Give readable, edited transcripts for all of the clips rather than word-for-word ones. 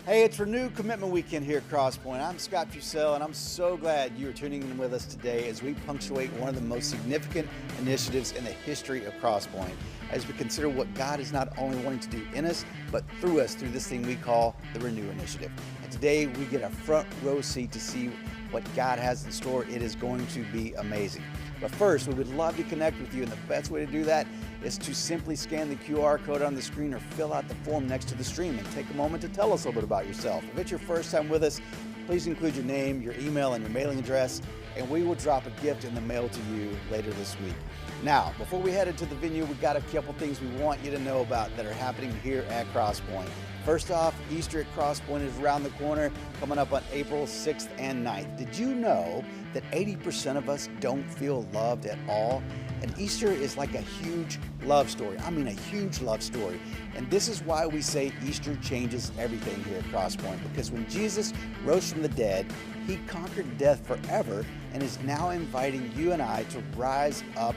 Hey, it's Renew Commitment Weekend here at Crosspoint. I'm Scott Fussell, and I'm so glad you are tuning in with us today as we punctuate one of the most significant initiatives in the history of Crosspoint, as we consider what God is not only wanting to do in us, but through us through this thing we call the Renew Initiative. And today we get a front row seat to see what God has in store. It is going to be amazing. But first, we would love to connect with you, and the best way to do that is to simply scan the QR code on the screen or fill out the form next to the stream and take a moment to tell us a little bit about yourself. If it's your first time with us, please include your name, your email, and your mailing address, and we will drop a gift in the mail to you later this week. Now, before we head into the venue, we've got a couple things we want you to know about that are happening here at Crosspoint. First off, Easter at Crosspoint is around the corner, coming up on April 6th and 9th. Did you know that 80% of us don't feel loved at all? And Easter is like a huge love story. I mean, a huge love story. And this is why we say Easter changes everything here at Crosspoint, because when Jesus rose from the dead, he conquered death forever and is now inviting you and I to rise up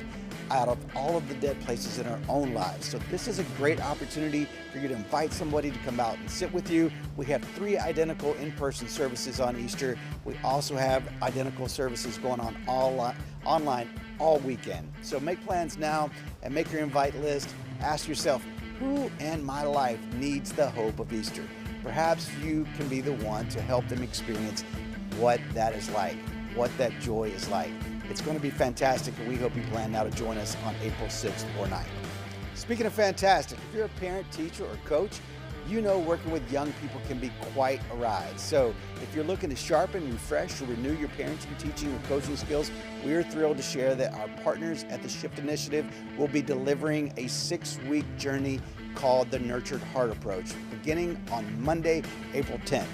out of all of the dead places in our own lives. So this is a great opportunity for you to invite somebody to come out and sit with you. We have 3 identical in-person services on Easter. We also have identical services going on online all weekend. So make plans now and make your invite list. Ask yourself, who in my life needs the hope of Easter? Perhaps you can be the one to help them experience what that is like, what that joy is like. It's going to be fantastic, and we hope you plan now to join us on April 6th or 9th. Speaking of fantastic, if you're a parent, teacher, or coach, you know working with young people can be quite a ride. So if you're looking to sharpen, refresh, or renew your parenting, teaching, or coaching skills, we are thrilled to share that our partners at the Shift Initiative will be delivering a 6-week journey called the Nurtured Heart Approach, beginning on Monday, April 10th.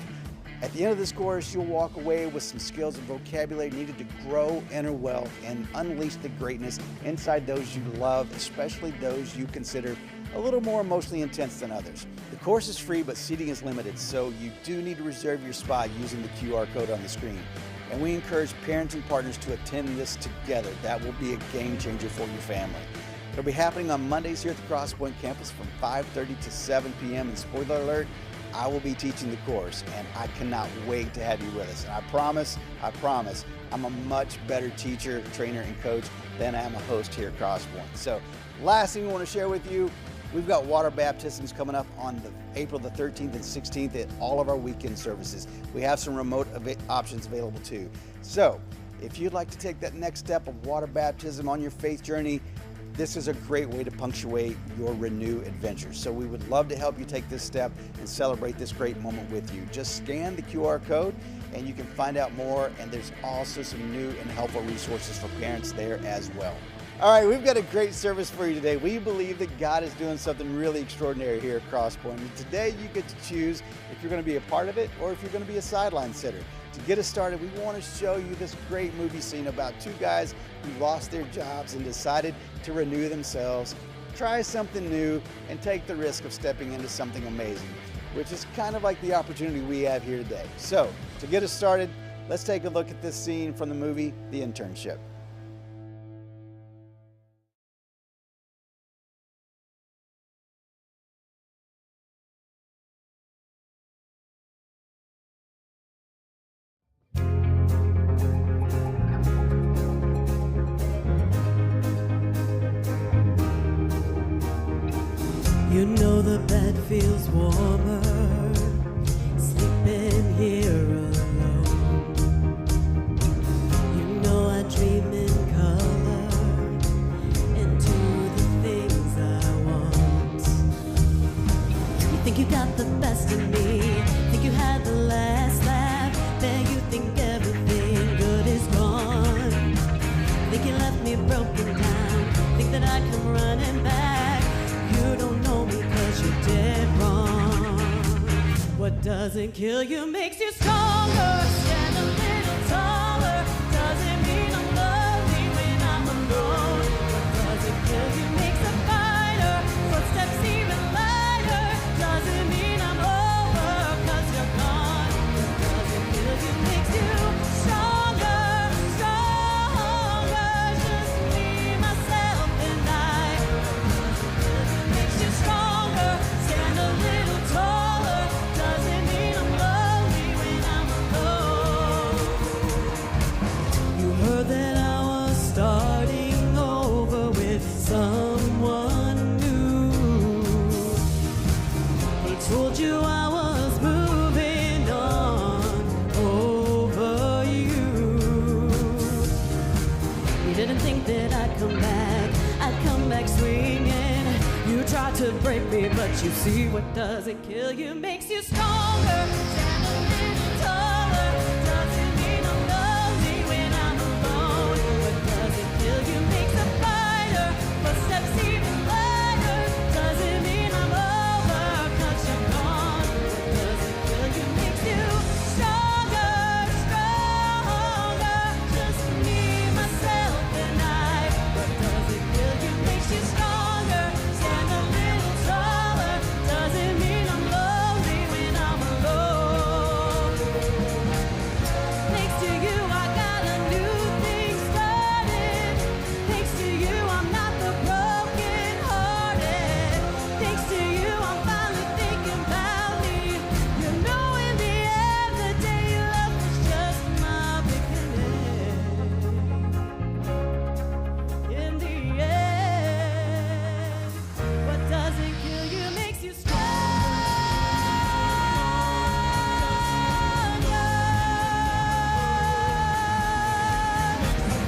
At the end of this course, you'll walk away with some skills and vocabulary needed to grow inner wealth and unleash the greatness inside those you love, especially those you consider a little more emotionally intense than others. The course is free, but seating is limited, so you do need to reserve your spot using the QR code on the screen. And we encourage parenting partners to attend this together. That will be a game changer for your family. It'll be happening on Mondays here at the Crosspoint campus from 5:30 to 7 p.m. And spoiler alert, I will be teaching the course, and I cannot wait to have you with us. And I promise, I'm a much better teacher, trainer, and coach than I am a host here at Crosspoint. So last thing we want to share with you, we've got water baptisms coming up on April the 13th and 16th at all of our weekend services. We have some remote options available too. So if you'd like to take that next step of water baptism on your faith journey, this is a great way to punctuate your Renew adventure. So we would love to help you take this step and celebrate this great moment with you. Just scan the QR code and you can find out more, and there's also some new and helpful resources for parents there as well. All right, we've got a great service for you today. We believe that God is doing something really extraordinary here at Crosspoint. And today you get to choose if you're going to be a part of it or if you're going to be a sideline sitter. To get us started, we want to show you this great movie scene about 2 guys who lost their jobs and decided to renew themselves, try something new, and take the risk of stepping into something amazing, which is kind of like the opportunity we have here today. So, to get us started, let's take a look at this scene from the movie, The Internship. You know the bed feels warmer, sleeping here alone. You know I dream in color and do the things I want. You think you got the best of me, think you had the last laugh, then you think everything good is gone. Think you left me broken down, think that I come running back. You don't know me 'cause you're dead wrong. What doesn't kill you makes you stronger. Stand a little taller. Doesn't mean I'm lonely when I'm alone. What doesn't kill you makes a fighter. Footsteps even lighter. Doesn't mean I'm over 'cause you're gone. What doesn't kill you makes you stronger, stronger. Just me, myself, and I. Makes you stronger, stand a little taller. Doesn't mean I'm try to break me, but you see what doesn't kill you makes you stronger. Stand a little taller. Doesn't mean I'm lonely when I'm alone. What doesn't kill you makes a fighter. Footsteps even lighter. Doesn't mean I'm over, 'cause you're gone. What doesn't kill you makes you stronger, stronger. Just me, myself, and I. What doesn't kill you makes you stronger. Stand a little taller. Doesn't mean I'm lonely when I'm alone. Thanks to you, I got a new thing started. Thanks to you, I'm not the broken hearted. Thanks to you, I'm finally thinking about me. You know, in the end, the day you left was just my beginning. In the end, what doesn't kill you makes you stronger.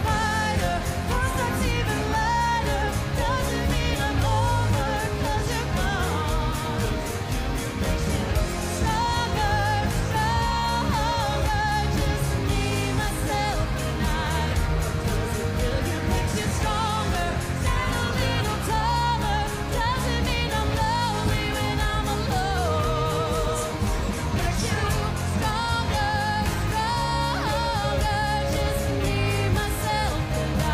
Fighter, footsteps even lighter. Doesn't mean I'm over, 'cause you're gone. Stronger, stronger. Just me, myself, and I. What doesn't kill you makes you stronger. Stand a little taller. Doesn't mean I'm lonely when I'm alone. Makes you stronger, stronger. Just me, myself, and I.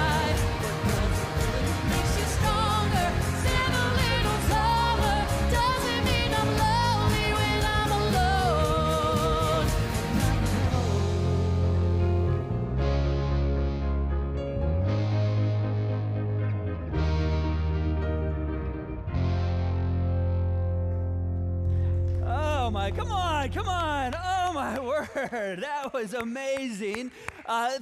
What doesn't kill you makes you stronger. Stand a little taller. Doesn't mean I'm lonely when I'm alone. Oh my, come on. Oh my word, that was amazing.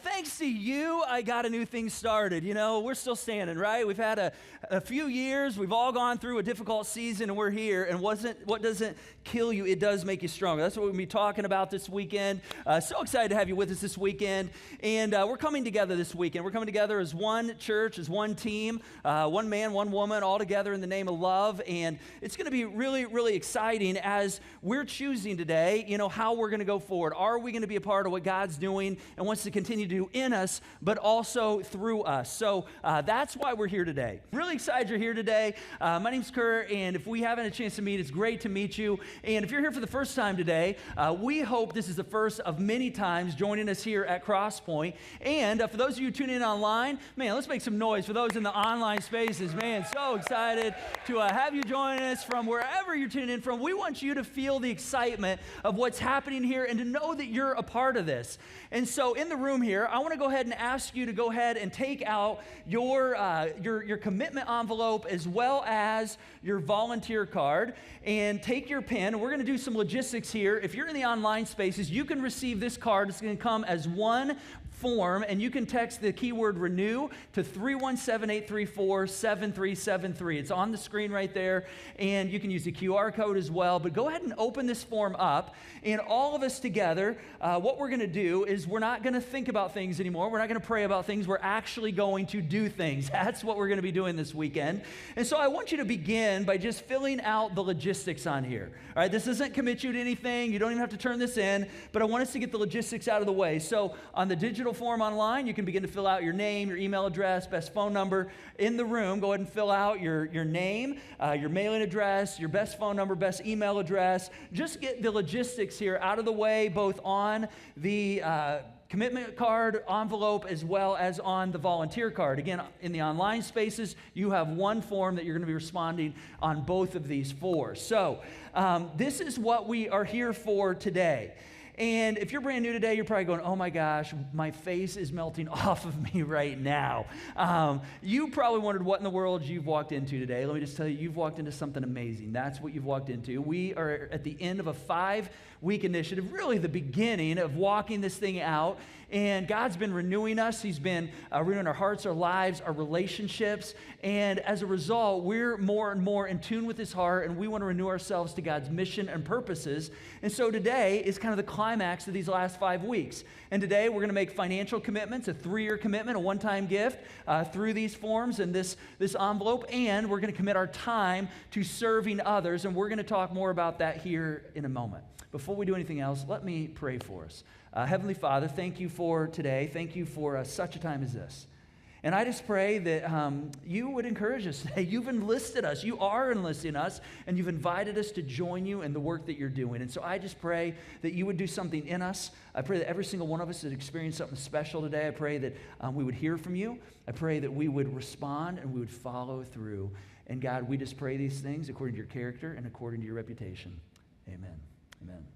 Thanks to you, I got a new thing started. You know, we're still standing, right? We've had a few years. We've all gone through a difficult season, and we're here. And what doesn't kill you, it does make you stronger. That's what we're going to be talking about this weekend. So excited to have you with us this weekend. And we're coming together this weekend. We're coming together as one church, as one team, one man, one woman, all together in the name of love. And it's going to be really, really exciting as we're choosing today, you know, how we're going to go forward. Are we going to be a part of what God's doing and wants to continue to do in us, but also through us? So that's why we're here today. Really excited you're here today. My name's Curt, and if we haven't had a chance to meet, it's great to meet you. And if you're here for the first time today, we hope this is the first of many times joining us here at Crosspoint. And for those of you tuning in online, man, let's make some noise for those in the online spaces. Man, so excited to have you join us from wherever you're tuning in from. We want you to feel the excitement of what's happening here and to know that you're a part of this. And so in the room here, I want to go ahead and ask you to go ahead and take out your commitment envelope as well as your volunteer card, and take your pen. And we're going to do some logistics here. If you're in the online spaces, you can receive this card. It's going to come as one form, and you can text the keyword renew to 317-834-7373. It's on the screen right there, and you can use the QR code as well. But go ahead and open this form up, and all of us together, what we're going to do is we're not going to think about things anymore. We're not going to pray about things. We're actually going to do things. That's what we're going to be doing this weekend. And so I want you to begin by just filling out the logistics on here. All right, this doesn't commit you to anything. You don't even have to turn this in, but I want us to get the logistics out of the way. So on the digital form online, you can begin to fill out your name, your email address, best phone number. In the room, go ahead and fill out your name, your mailing address, your best phone number, best email address. Just get the logistics here out of the way, both on the commitment card envelope as well as on the volunteer card. Again, in the online spaces, you have one form that you're going to be responding on both of these for. So this is what we are here for today. And if you're brand new today, you're probably going, oh my gosh, my face is melting off of me right now. You probably wondered what in the world you've walked into today. Let me just tell you, you've walked into something amazing. That's what you've walked into. We are at the end of a 5-week initiative, really the beginning of walking this thing out. And God's been renewing us. He's been renewing our hearts, our lives, our relationships. And as a result, we're more and more in tune with His heart, and we want to renew ourselves to God's mission and purposes. And so today is kind of the climax of these last 5 weeks. And today we're going to make financial commitments, a 3-year commitment, a one-time gift through these forms and this envelope, and we're going to commit our time to serving others, and we're going to talk more about that here in a moment. Before we do anything else, let me pray for us. Heavenly Father, thank you for today. Thank you for such a time as this. And I just pray that you would encourage us today. You've enlisted us. You are enlisting us, and you've invited us to join you in the work that you're doing. And so I just pray that you would do something in us. I pray that every single one of us would experience something special today. I pray that we would hear from you. I pray that we would respond and we would follow through. And God, we just pray these things according to your character and according to your reputation. Amen. Amen.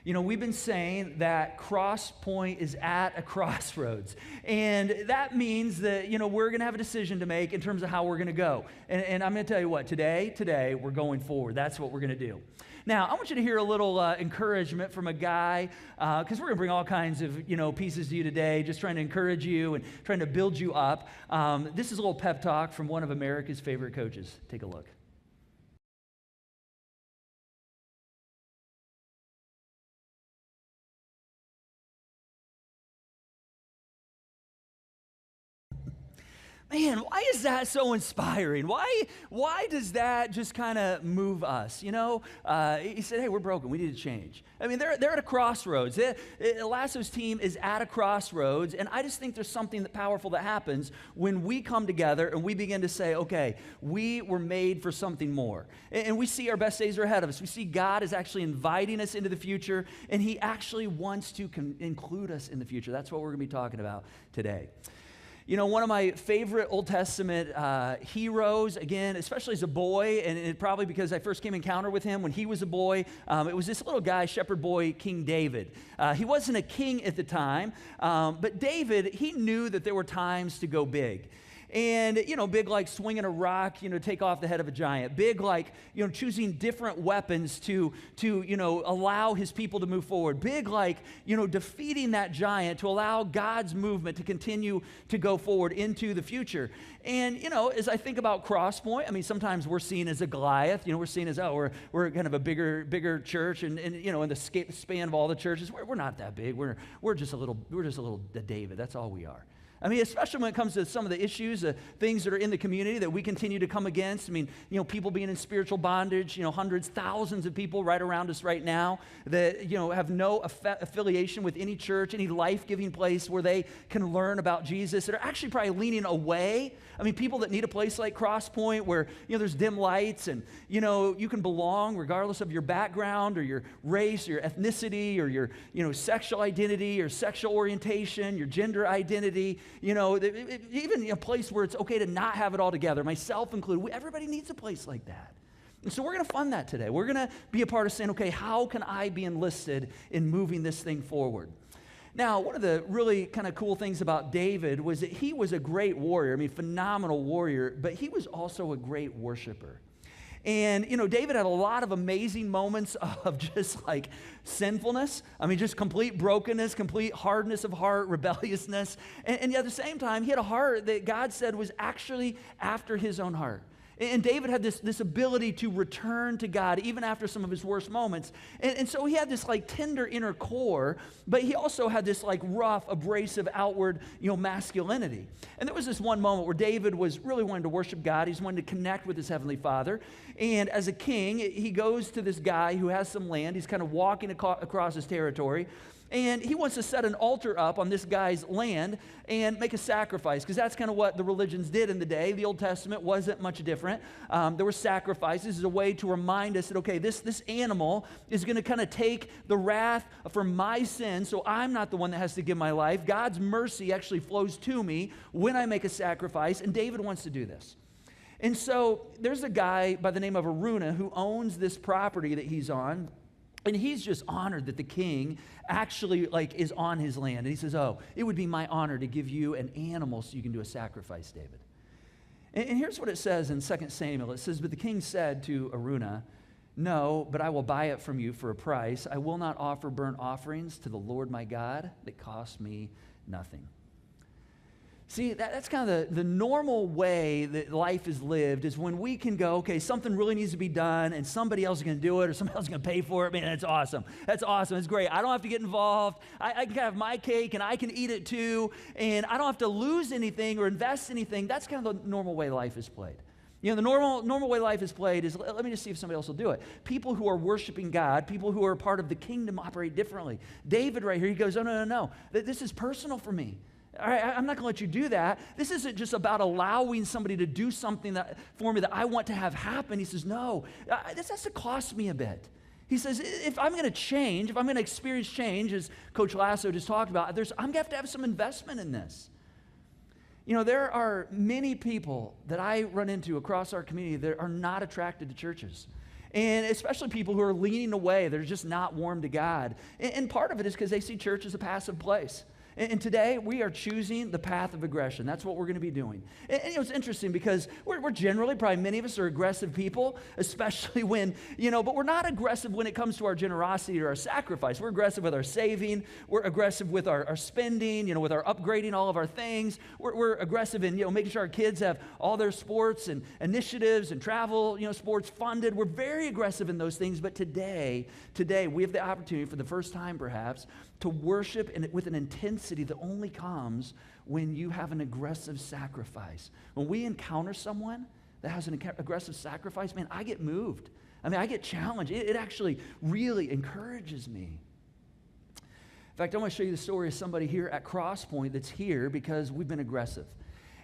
You know, we've been saying that Cross Point is at a crossroads. And that means that, you know, we're going to have a decision to make in terms of how we're going to go. And I'm going to tell you what, today, we're going forward. That's what we're going to do. Now, I want you to hear a little encouragement from a guy, because we're going to bring all kinds of, you know, pieces to you today, just trying to encourage you and trying to build you up. This is a little pep talk from one of America's favorite coaches. Take a look. Man, why is that so inspiring? Why does that just kind of move us? You know, he said, hey, we're broken. We need to change. I mean, they're at a crossroads. Lasso's team is at a crossroads, and I just think there's something powerful that happens when we come together and we begin to say, okay, we were made for something more. And we see our best days are ahead of us. We see God is actually inviting us into the future, and he actually wants to include us in the future. That's what we're going to be talking about today. You know, one of my favorite Old Testament heroes, again, especially as a boy, and probably because I first came in encounter with him when he was a boy, it was this little guy, shepherd boy, King David. He wasn't a king at the time, but David, he knew that there were times to go big. And, you know, big like swinging a rock, you know, take off the head of a giant. Big like, you know, choosing different weapons to you know, allow his people to move forward. Big like, you know, defeating that giant to allow God's movement to continue to go forward into the future. And, you know, as I think about Cross Point, I mean, sometimes we're seen as a Goliath. You know, we're seen as, oh, we're kind of a bigger church. And you know, in the span of all the churches, we're not that big. We're just a little David. That's all we are. I mean, especially when it comes to some of the issues, things that are in the community that we continue to come against. I mean, you know, people being in spiritual bondage, you know, hundreds, thousands of people right around us right now that, you know, have no affiliation with any church, any life-giving place where they can learn about Jesus, that are actually probably leaning away. I mean, people that need a place like Cross Point where, you know, there's dim lights and, you know, you can belong regardless of your background or your race, or your ethnicity, or your, you know, sexual identity or sexual orientation, your gender identity. You know, even a place where it's okay to not have it all together, myself included. Everybody needs a place like that. And so we're going to fund that today. We're going to be a part of saying, okay, how can I be enlisted in moving this thing forward? Now, one of the really kind of cool things about David was that he was a great warrior. I mean, phenomenal warrior, but he was also a great worshiper. And, you know, David had a lot of amazing moments of just like sinfulness. I mean, just complete brokenness, complete hardness of heart, rebelliousness. And yet at the same time, he had a heart that God said was actually after his own heart. And David had this ability to return to God even after some of his worst moments. And so he had this like tender inner core, but he also had this like rough, abrasive outward, you know, masculinity. And there was this one moment where David was really wanting to worship God. He's wanting to connect with his heavenly Father. And as a king, he goes to this guy who has some land. He's kind of walking across his territory. And he wants to set an altar up on this guy's land and make a sacrifice, because that's kind of what the religions did in the day. The Old Testament wasn't much different. There were sacrifices as a way to remind us that, okay, this animal is going to kind of take the wrath for my sin, so I'm not the one that has to give my life. God's mercy actually flows to me when I make a sacrifice, and David wants to do this. And so there's a guy by the name of Araunah who owns this property that he's on. And he's just honored that the king actually like is on his land. And he says, oh, it would be my honor to give you an animal so you can do a sacrifice, David. And here's what it says in 2 Samuel. It says, but the king said to Araunah, no, but I will buy it from you for a price. I will not offer burnt offerings to the Lord my God that cost me nothing. See, that's kind of the normal way that life is lived, is when we can go, okay, something really needs to be done and somebody else is going to do it or somebody else is going to pay for it. Man, that's awesome. That's awesome. It's great. I don't have to get involved. I can have my cake and I can eat it too, and I don't have to lose anything or invest anything. That's kind of the normal way life is played. You know, the normal way life is played is, let me just see if somebody else will do it. People who are worshiping God, people who are part of the kingdom operate differently. David right here, he goes, oh, no. This is personal for me. All right, I'm not going to let you do that. This isn't just about allowing somebody to do something for me that I want to have happen. He says, no, this has to cost me a bit. He says, if I'm going to change, if I'm going to experience change, as Coach Lasso just talked about, I'm going to have some investment in this. You know, there are many people that I run into across our community that are not attracted to churches. And especially people who are leaning away, they're just not warm to God. And part of it is because they see church as a passive place. And today, we are choosing the path of aggression. That's what we're going to be doing. And it's interesting because we're generally, probably many of us are aggressive people, especially when, but we're not aggressive when it comes to our generosity or our sacrifice. We're aggressive with our saving. We're aggressive with our spending, with our upgrading all of our things. We're aggressive in, making sure our kids have all their sports and initiatives and travel, sports funded. We're very aggressive in those things. But today, we have the opportunity for the first time, perhaps, to worship with an intensity that only comes when you have an aggressive sacrifice. When we encounter someone that has an aggressive sacrifice, man, I get moved. I mean, I get challenged. It actually really encourages me. In fact, I want to show you the story of somebody here at Crosspoint that's here because we've been aggressive.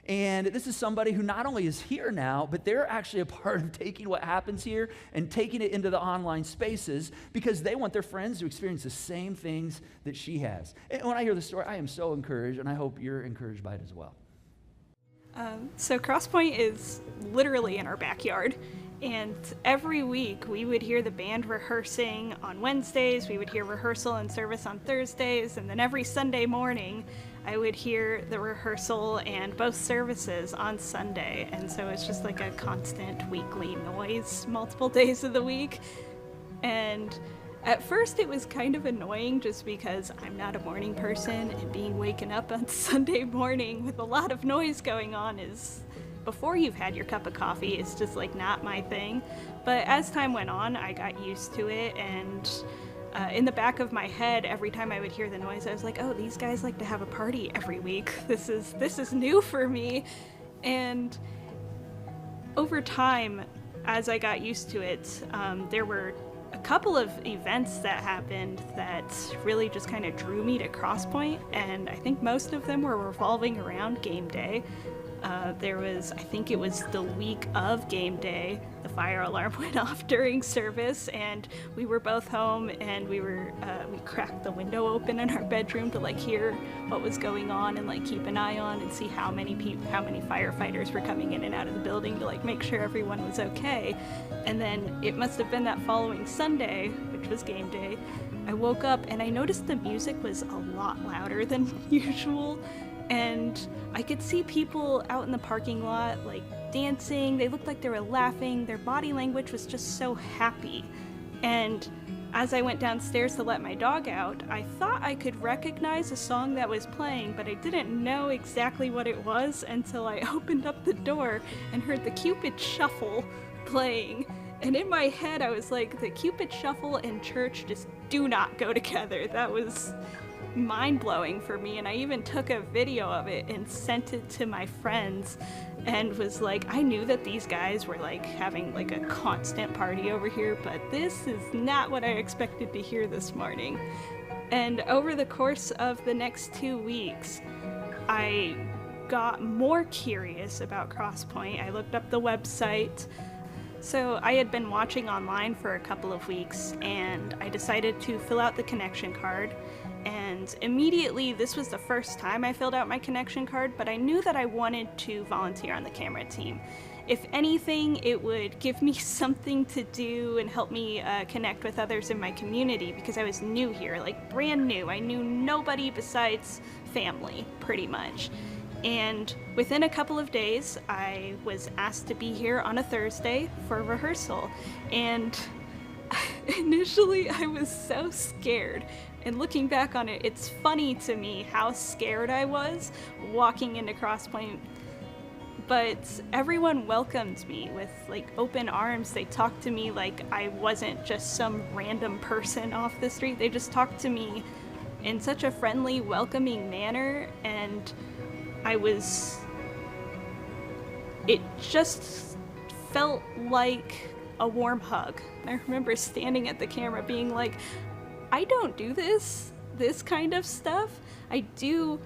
And this is somebody who not only is here now, but they're actually a part of taking what happens here and taking it into the online spaces because they want their friends to experience the same things that she has. And when I hear the story, I am so encouraged, and I hope you're encouraged by it as well. So Crosspoint is literally in our backyard. And every week we would hear the band rehearsing on Wednesdays, we would hear rehearsal and service on Thursdays, and then every Sunday morning I would hear the rehearsal and both services on Sunday. And so it's just like a constant weekly noise multiple days of the week. And at first it was kind of annoying just because I'm not a morning person, and being waken up on Sunday morning with a lot of noise going on is, before you've had your cup of coffee, it's just like not my thing. But as time went on, I got used to it, and in the back of my head, every time I would hear the noise, I was like, oh, these guys like to have a party every week. This is new for me. And over time, as I got used to it, there were a couple of events that happened that really just kind of drew me to Crosspoint, and I think most of them were revolving around game day. I think it was the week of game day, the fire alarm went off during service, and we were both home, and we cracked the window open in our bedroom to hear what was going on and keep an eye on and see how many firefighters were coming in and out of the building to make sure everyone was okay. And then it must have been that following Sunday, which was game day, I woke up and I noticed the music was a lot louder than usual. And I could see people out in the parking lot, dancing. They looked like they were laughing. Their body language was just so happy. And as I went downstairs to let my dog out, I thought I could recognize a song that was playing, but I didn't know exactly what it was until I opened up the door and heard the Cupid Shuffle playing. And in my head, I was like, the Cupid Shuffle and church just do not go together. That was mind-blowing for me, and I even took a video of it and sent it to my friends and was like, I knew that these guys were having a constant party over here, but this is not what I expected to hear this morning. And over the course of the next 2 weeks, I got more curious about Crosspoint. I looked up the website. So I had been watching online for a couple of weeks, and I decided to fill out the connection card. And immediately, this was the first time I filled out my connection card, but I knew that I wanted to volunteer on the camera team. If anything, it would give me something to do and help me connect with others in my community, because I was new here, brand new. I knew nobody besides family, pretty much. And within a couple of days, I was asked to be here on a Thursday for rehearsal. And Initially, I was so scared. And looking back on it, it's funny to me how scared I was walking into Crosspoint. But everyone welcomed me with like open arms. They talked to me like I wasn't just some random person off the street. They just talked to me in such a friendly, welcoming manner, and it just felt like a warm hug. I remember standing at the camera being like, I don't do this kind of stuff. I do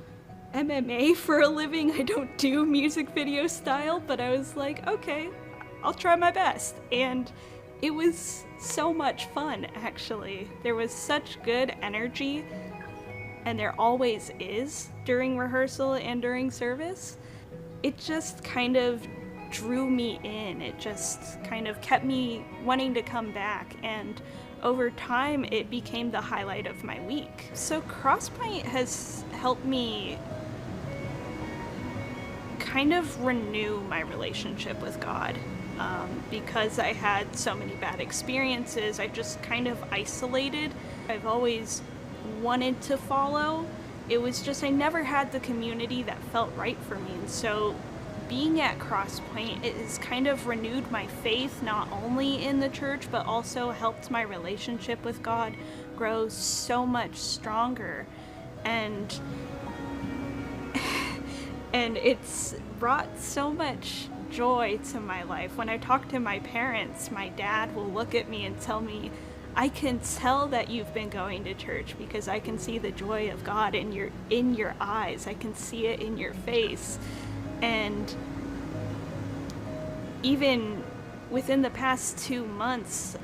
MMA for a living. I don't do music video style, but I was like, okay, I'll try my best. And it was so much fun, actually. There was such good energy, and there always is during rehearsal and during service. It just kind of drew me in. It just kind of kept me wanting to come back, and over time it became the highlight of my week. So Crosspoint has helped me kind of renew my relationship with God. Because I had so many bad experiences, I just kind of isolated. I've always wanted to follow. It was just I never had the community that felt right for me. And so being at Crosspoint, it has kind of renewed my faith, not only in the church, but also helped my relationship with God grow so much stronger. And it's brought so much joy to my life. When I talk to my parents, my dad will look at me and tell me, I can tell that you've been going to church because I can see the joy of God in your eyes. I can see it in your face. And even within the past 2 months,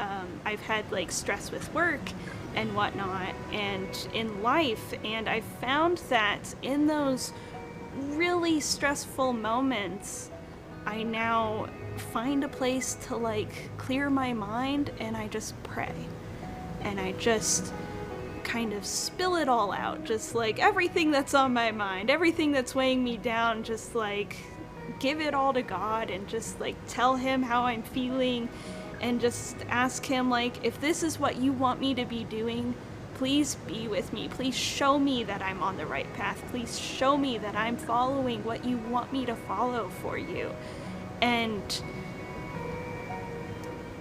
I've had like stress with work and whatnot and in life, and I've found that in those really stressful moments, I now find a place to like clear my mind, and I just pray. And I just kind of spill it all out, just like everything that's on my mind, everything that's weighing me down, just like give it all to God and just like tell him how I'm feeling and just ask him like, if this is what you want me to be doing, please be with me. Please show me that I'm on the right path. Please show me that I'm following what you want me to follow for you. And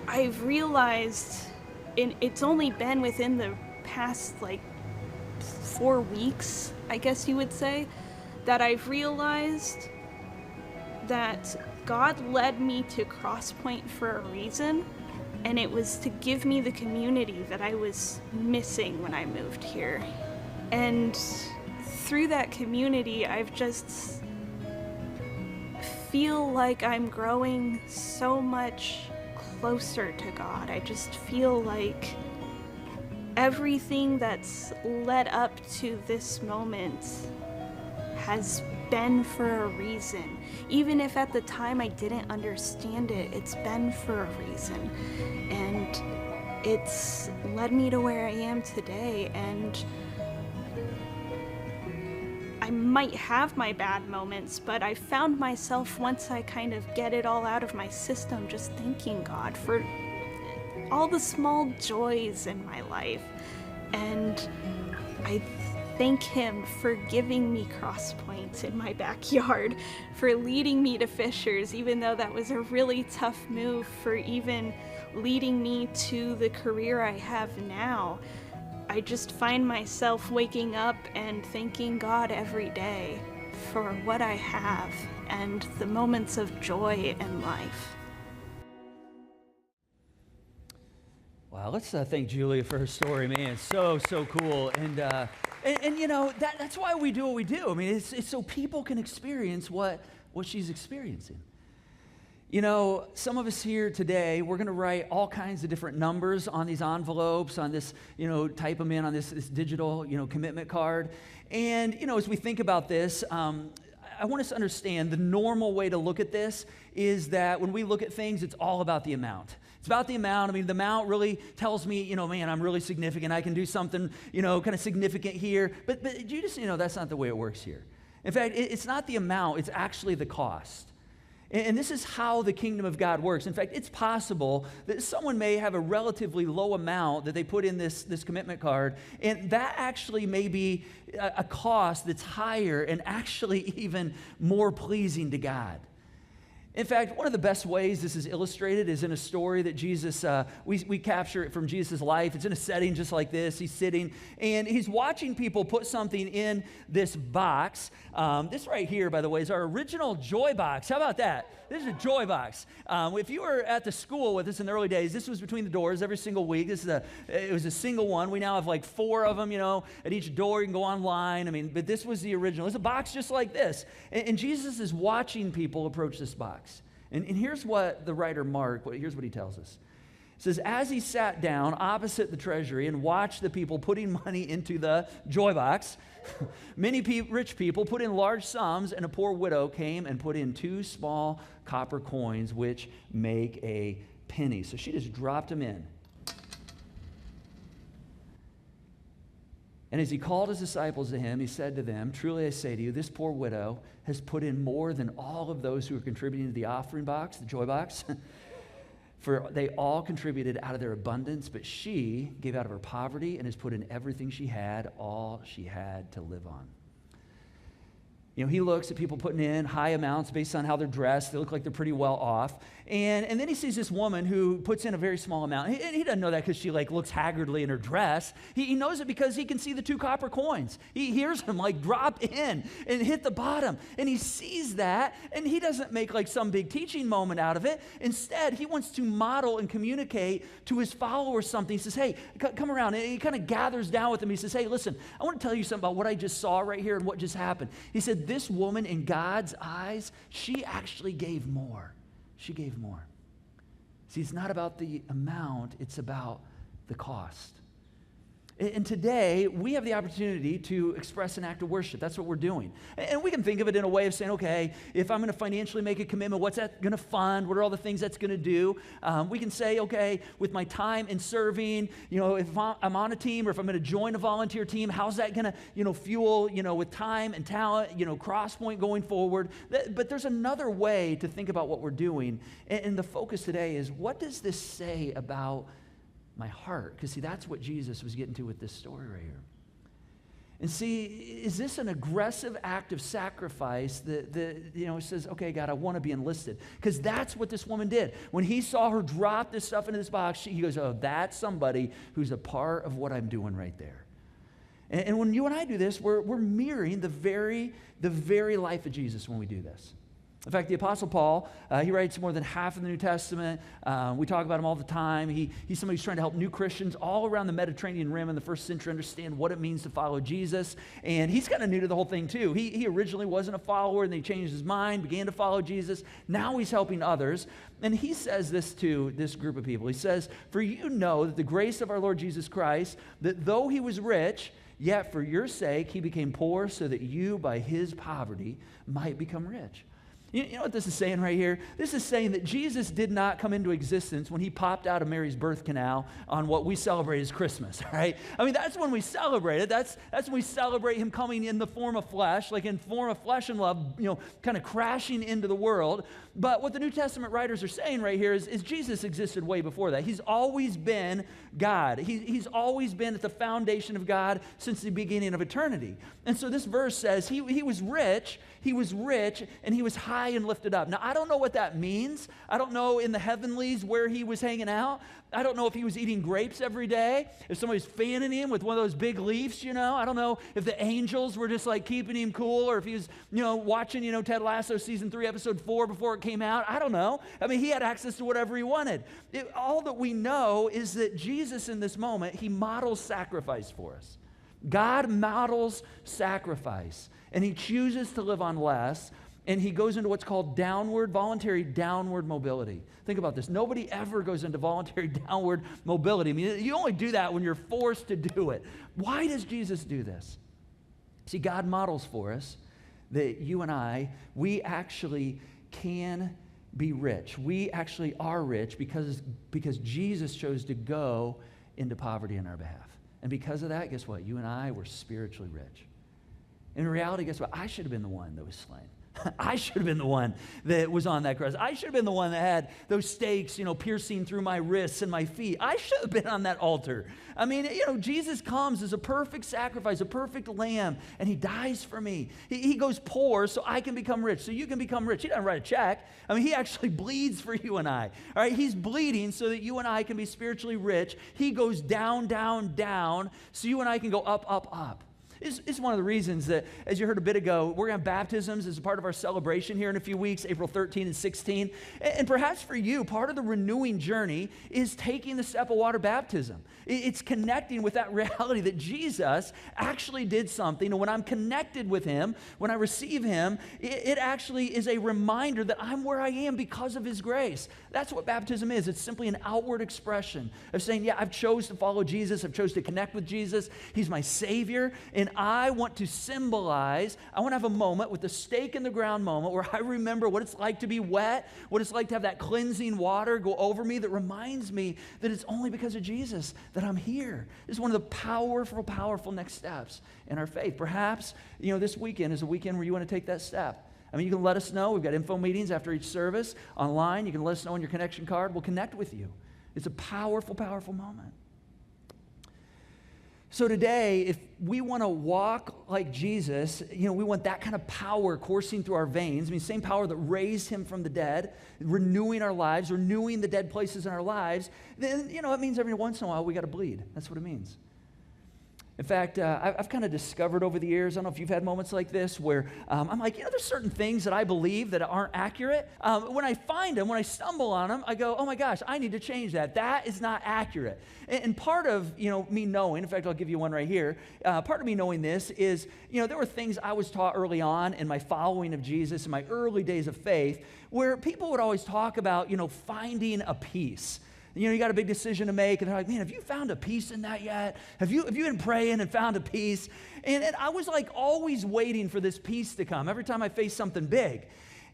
I've realized, it's only been within the past like 4 weeks, I guess you would say, that I've realized that God led me to Crosspoint for a reason, and it was to give me the community that I was missing when I moved here. And through that community, I've just feel like I'm growing so much closer to God. I just feel like everything that's led up to this moment has been for a reason. Even if at the time I didn't understand it, it's been for a reason. And it's led me to where I am today. And I might have my bad moments, but I found myself, once I kind of get it all out of my system, just thanking God for all the small joys in my life. And I thank him for giving me Crosspoint in my backyard, for leading me to Fishers, even though that was a really tough move, for even leading me to the career I have now. I just find myself waking up and thanking God every day for what I have and the moments of joy in life. Wow, let's thank Julia for her story, man. So cool. And you know, that's why we do what we do. I mean, it's so people can experience what she's experiencing. You know, some of us here today, we're going to write all kinds of different numbers on these envelopes, on this, you know, type them in on this digital, you know, commitment card. And, you know, as we think about this, I want us to understand the normal way to look at this is that when we look at things, it's all about the amount. It's about the amount. I mean, the amount really tells me, you know, man, I'm really significant. I can do something, you know, kind of significant here. But you just, you know, that's not the way it works here. In fact, it's not the amount. It's actually the cost. And this is how the kingdom of God works. In fact, it's possible that someone may have a relatively low amount that they put in this commitment card, and that actually may be a cost that's higher and actually even more pleasing to God. In fact, one of the best ways this is illustrated is in a story that Jesus, we capture it from Jesus' life. It's in a setting just like this. He's sitting, and he's watching people put something in this box. This right here, by the way, is our original Joy box. How about that? This is a Joy box. If you were at the school with us in the early days, this was between the doors every single week. It was a single one. We now have like 4 of them, at each door. You can go online. But this was the original. It's a box just like this. And Jesus is watching people approach this box. And here's what the writer Mark, here's what he tells us. It says, as he sat down opposite the treasury and watched the people putting money into the joy box, many rich people put in large sums, and a poor widow came and put in 2 small copper coins, which make a penny. So she just dropped them in. And as he called his disciples to him, he said to them, truly I say to you, this poor widow has put in more than all of those who are contributing to the offering box, the joy box. For they all contributed out of their abundance, but she gave out of her poverty and has put in everything she had, all she had to live on. He looks at people putting in high amounts based on how they're dressed. They look like they're pretty well off. And then he sees this woman who puts in a very small amount. And he doesn't know that because she looks haggardly in her dress. He knows it because he can see the 2 copper coins. He hears them drop in and hit the bottom. And he sees that, and he doesn't make some big teaching moment out of it. Instead, he wants to model and communicate to his followers something. He says, hey, come around. And he kind of gathers down with them. He says, hey, listen, I want to tell you something about what I just saw right here and what just happened. He said, this woman in God's eyes, she actually gave more. She gave more. See, it's not about the amount, it's about the cost. And today, we have the opportunity to express an act of worship. That's what we're doing. And we can think of it in a way of saying, okay, if I'm going to financially make a commitment, what's that going to fund? What are all the things that's going to do? We can say, okay, with my time in serving, if I'm on a team or if I'm going to join a volunteer team, how's that going to, fuel, with time and talent, Crosspoint going forward? But there's another way to think about what we're doing. And the focus today is, what does this say about my heart? Because see, that's what Jesus was getting to with this story right here. And see, is this an aggressive act of sacrifice that says, okay, God, I want to be enlisted? Because that's what this woman did. When he saw her drop this stuff into this box, he goes, oh, that's somebody who's a part of what I'm doing right there. And when you and I do this, we're mirroring the very life of Jesus when we do this. In fact, the Apostle Paul, he writes more than half of the New Testament. We talk about him all the time. He's somebody who's trying to help new Christians all around the Mediterranean rim in the first century understand what it means to follow Jesus. And he's kind of new to the whole thing, too. He originally wasn't a follower, and then he changed his mind, began to follow Jesus. Now he's helping others. And he says this to this group of people. He says, for you know that the grace of our Lord Jesus Christ, that though he was rich, yet for your sake he became poor, so that you by his poverty might become rich. You know what this is saying right here? This is saying that Jesus did not come into existence when he popped out of Mary's birth canal on what we celebrate as Christmas, right? That's when we celebrate it. That's when we celebrate him coming in the form of flesh, in form of flesh and love, kind of crashing into the world. But what the New Testament writers are saying right here is Jesus existed way before that. He's always been God. He's always been at the foundation of God since the beginning of eternity. And so this verse says he was rich, and he was high and lifted up. Now, I don't know what that means. I don't know in the heavenlies where he was hanging out. I don't know if he was eating grapes every day, if somebody's fanning him with one of those big leaves, I don't know if the angels were just keeping him cool, or if he was, watching, Ted Lasso season 3, episode 4 before it came out. I don't know. He had access to whatever he wanted. All that we know is that Jesus in this moment, he models sacrifice for us. God models sacrifice, and he chooses to live on less, and he goes into what's called voluntary downward mobility. Think about this. Nobody ever goes into voluntary downward mobility. You only do that when you're forced to do it. Why does Jesus do this? See, God models for us that you and I, we actually can be rich. We actually are rich because Jesus chose to go into poverty on our behalf. And because of that, guess what? You and I were spiritually rich. In reality, guess what? I should have been the one that was slain. I should have been the one that was on that cross. I should have been the one that had those stakes, piercing through my wrists and my feet. I should have been on that altar. I mean, Jesus comes as a perfect sacrifice, a perfect lamb, and he dies for me. He goes poor so I can become rich, so you can become rich. He doesn't write a check. I mean, he actually bleeds for you and I. All right, he's bleeding so that you and I can be spiritually rich. He goes down, down, down, so you and I can go up, up, up. It's one of the reasons that, as you heard a bit ago, we're going to have baptisms as a part of our celebration here in a few weeks, April 13 and 16. And perhaps for you, part of the renewing journey is taking the step of water baptism. It's connecting with that reality that Jesus actually did something. And when I'm connected with him, when I receive him, it actually is a reminder that I'm where I am because of his grace. That's what baptism is. It's simply an outward expression of saying, yeah, I've chose to follow Jesus. I've chose to connect with Jesus. He's my Savior. And I want to symbolize, I want to have a moment with the stake in the ground moment where I remember what it's like to be wet, what it's like to have that cleansing water go over me that reminds me that it's only because of Jesus that I'm here. This is one of the powerful, powerful next steps in our faith. Perhaps, this weekend is a weekend where you want to take that step. I mean, you can let us know. We've got info meetings after each service online. You can let us know on your connection card. We'll connect with you. It's a powerful, powerful moment. So today, if we want to walk like Jesus, we want that kind of power coursing through our veins. I mean, same power that raised him from the dead, renewing our lives, renewing the dead places in our lives, then, it means every once in a while we got to bleed. That's what it means. In fact, I've kind of discovered over the years, I don't know if you've had moments like this where I'm like, there's certain things that I believe that aren't accurate. When I find them, when I stumble on them, I go, oh my gosh, I need to change that. That is not accurate. And part of, me knowing, in fact, I'll give you one right here. Part of me knowing this is, there were things I was taught early on in my following of Jesus, in my early days of faith, where people would always talk about, finding a peace. You got a big decision to make, and they're like, man, have you found a peace in that yet? Have you been praying and found a peace? And I was like always waiting for this peace to come every time I faced something big.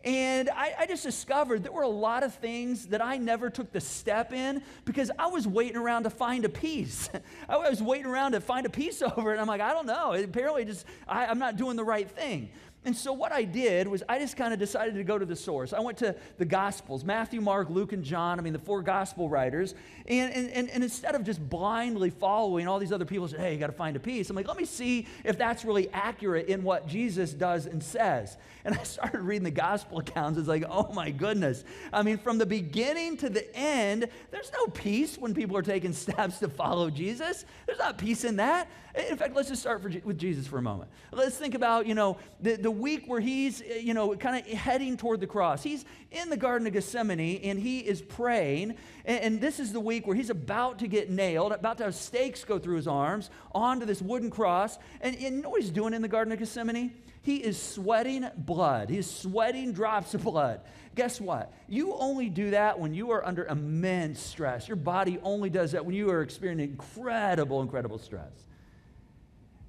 And I just discovered there were a lot of things that I never took the step in because I was waiting around to find a peace. I was waiting around to find a peace over it, and I'm like, I don't know. Apparently I'm not doing the right thing. And so what I did was I just kind of decided to go to the source. I went to the Gospels, Matthew, Mark, Luke, and John, the 4 Gospel writers. And instead of just blindly following all these other people say, hey, you got to find a peace, I'm like, let me see if that's really accurate in what Jesus does and says. And I started reading the Gospel accounts. It's like, oh my goodness. From the beginning to the end, there's no peace when people are taking steps to follow Jesus. There's not peace in that. In fact, let's just start with Jesus for a moment. Let's think about, the week where he's, kind of heading toward the cross. He's in the Garden of Gethsemane, and he is praying, and this is the week where he's about to get nailed, about to have stakes go through his arms onto this wooden cross, and you know what he's doing in the Garden of Gethsemane? He is sweating blood. He's sweating drops of blood. Guess what? You only do that when you are under immense stress. Your body only does that when you are experiencing incredible, incredible stress.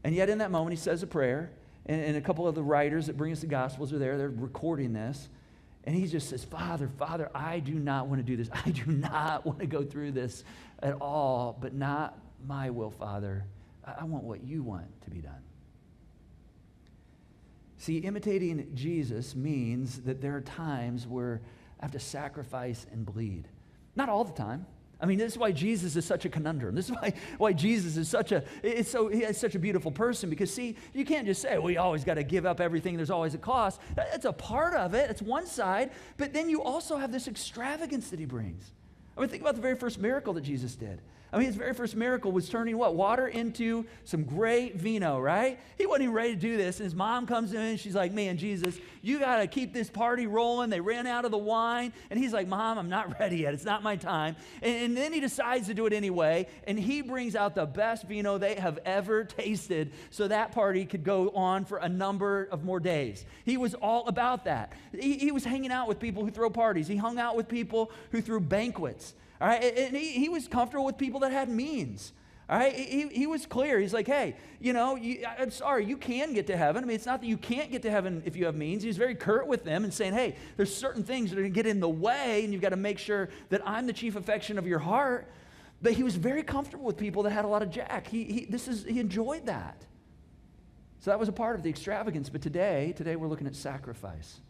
And yet in that moment, he says a prayer, and a couple of the writers that bring us the Gospels are there. They're recording this. And he just says, Father, I do not want to do this. I do not want to go through this at all, but not my will, Father. I want what you want to be done. See, imitating Jesus means that there are times where I have to sacrifice and bleed. Not all the time. This is why Jesus is such a conundrum. This is why Jesus is he is such a beautiful person, because see, you can't just say, well, you always got to give up everything. There's always a cost. That's a part of it. It's one side. But then you also have this extravagance that he brings. Think about the very first miracle that Jesus did. His very first miracle was turning what? Water into some great vino, right? He wasn't even ready to do this. And his mom comes in and she's like, man, Jesus, you got to keep this party rolling. They ran out of the wine. And he's like, Mom, I'm not ready yet. It's not my time. And then he decides to do it anyway. And he brings out the best vino they have ever tasted so that party could go on for a number of more days. He was all about that. He was hanging out with people who throw parties. He hung out with people who threw banquets. All right, and he was comfortable with people that had means. All right, he was clear. He's like, hey, I'm sorry, you can get to heaven. It's not that you can't get to heaven if you have means. He was very curt with them and saying, hey, there's certain things that are going to get in the way, and you've got to make sure that I'm the chief affection of your heart. But he was very comfortable with people that had a lot of jack. He enjoyed that. So that was a part of the extravagance. But today we're looking at sacrifice.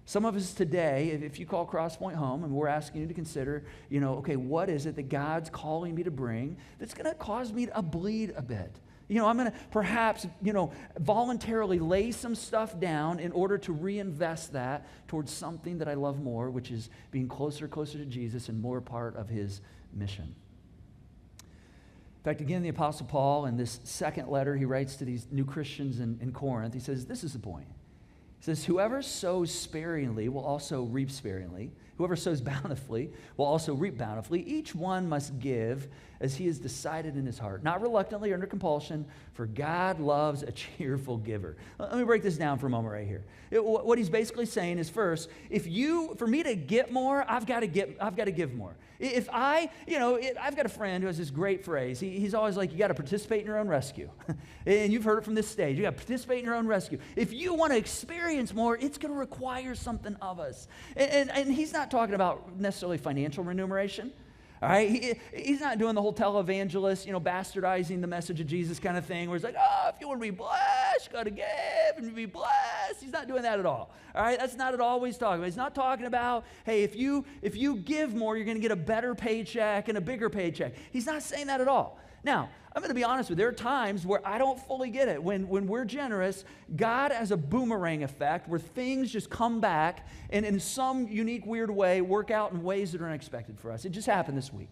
Some of us today, if you call Crosspoint home and we're asking you to consider, okay, what is it that God's calling me to bring that's going to cause me to bleed a bit? I'm going to perhaps, voluntarily lay some stuff down in order to reinvest that towards something that I love more, which is being closer to Jesus and more part of his mission. In fact, again, the Apostle Paul, in this second letter he writes to these new Christians in Corinth, he says, this is the point. He says, whoever sows sparingly will also reap sparingly. Whoever sows bountifully will also reap bountifully. Each one must give as he has decided in his heart, not reluctantly or under compulsion, for God loves a cheerful giver. Let me break this down for a moment right here. What he's basically saying is, first, for me to get more, I've got to give more. I've got a friend who has this great phrase. He's always like, you got to participate in your own rescue. And you've heard it from this stage. You got to participate in your own rescue. If you want to experience more, it's going to require something of us. And he's not talking about necessarily financial remuneration. All right, he's not doing the whole televangelist, bastardizing the message of Jesus kind of thing, where he's like, if you want to be blessed, you got to give and be blessed. He's not doing that at all. All right, that's not at all what he's talking about. He's not talking about, hey, if you give more, you're going to get a better paycheck and a bigger paycheck. He's not saying that at all. Now, I'm going to be honest with you. There are times where I don't fully get it. When we're generous, God has a boomerang effect where things just come back and in some unique, weird way work out in ways that are unexpected for us. It just happened this week.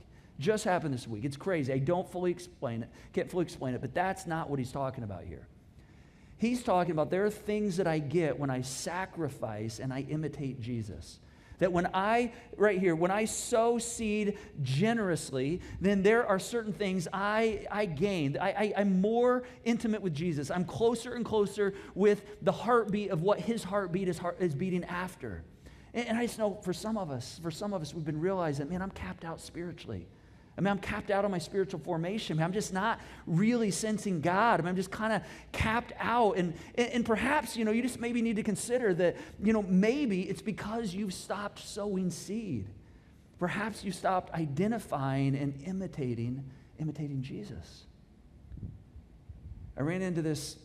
It's crazy. I don't fully explain it. Can't fully explain it, but that's not what he's talking about here. He's talking about there are things that I get when I sacrifice and I imitate Jesus. That when I sow seed generously, then there are certain things I gain. I'm more intimate with Jesus. I'm closer and closer with the heartbeat of what his heartbeat is beating after. And I just know for some of us, we've been realizing, man, I'm capped out spiritually. I'm capped out on my spiritual formation. I'm just not really sensing God. I'm just kind of capped out. And perhaps, you just maybe need to consider that, maybe it's because you've stopped sowing seed. Perhaps you stopped identifying and imitating Jesus. I ran into this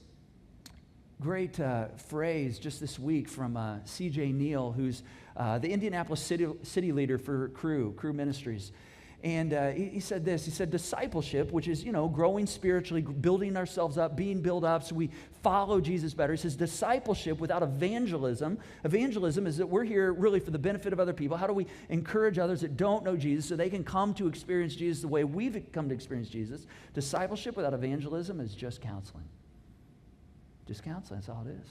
great phrase just this week from C.J. Neal, who's the Indianapolis city leader for Cru Ministries. And he said this. He said, discipleship, which is, growing spiritually, building ourselves up, being built up so we follow Jesus better. He says, discipleship without evangelism is that we're here really for the benefit of other people. How do we encourage others that don't know Jesus so they can come to experience Jesus the way we've come to experience Jesus? Discipleship without evangelism is just counseling. Just counseling, that's all it is.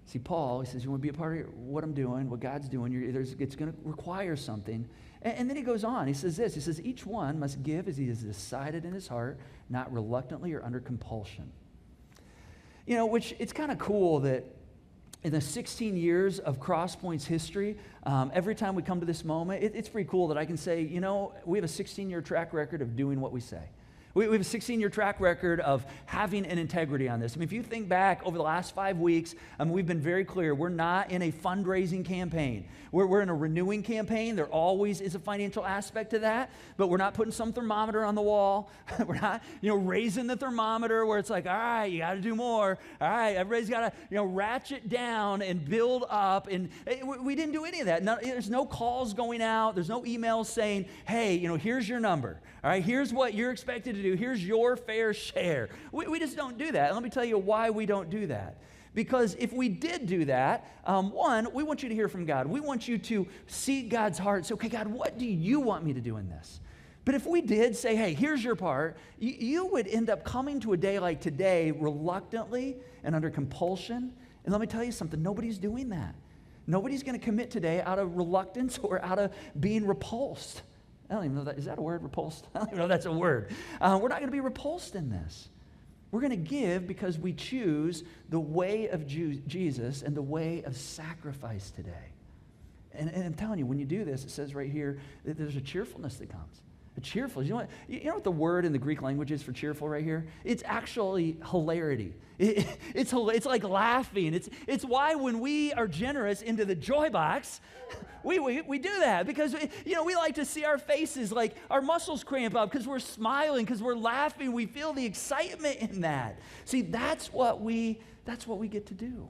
See, Paul, he says, you want to be a part of what I'm doing, what God's doing, it's going to require something. And then he goes on, he says this, he says, each one must give as he has decided in his heart, not reluctantly or under compulsion. Which it's kind of cool that in the 16 years of Crosspoint's history, every time we come to this moment, it's pretty cool that I can say, we have a 16-year track record of doing what we say. We have a 16-year track record of having an integrity on this. If you think back over the last 5 weeks, we've been very clear. We're not in a fundraising campaign. We're in a renewing campaign. There always is a financial aspect to that, but we're not putting some thermometer on the wall. We're not, raising the thermometer where it's like, all right, you got to do more. All right, everybody's got to, ratchet down and build up. And we didn't do any of that. There's no calls going out. There's no emails saying, hey, here's your number. All right, here's what you're expected to do. Here's your fair share. We just don't do that. And let me tell you why we don't do that. Because if we did do that, one, we want you to hear from God. We want you to see God's heart and say, okay, God, what do you want me to do in this? But if we did say, hey, here's your part, you would end up coming to a day like today reluctantly and under compulsion. And let me tell you something, nobody's doing that. Nobody's going to commit today out of reluctance or out of being repulsed. I don't even know that. Is that a word, repulsed? I don't even know if that's a word. We're not going to be repulsed in this. We're going to give because we choose the way of Jesus and the way of sacrifice today. And I'm telling you, when you do this, it says right here that there's a cheerfulness that comes. Cheerful. You know what the word in the Greek language is for cheerful right here? It's actually hilarity. It's like laughing. It's why when we are generous into the joy box, we do that because we like to see our faces, like our muscles cramp up because we're smiling, because we're laughing. We feel the excitement in that. See, that's what we get to do.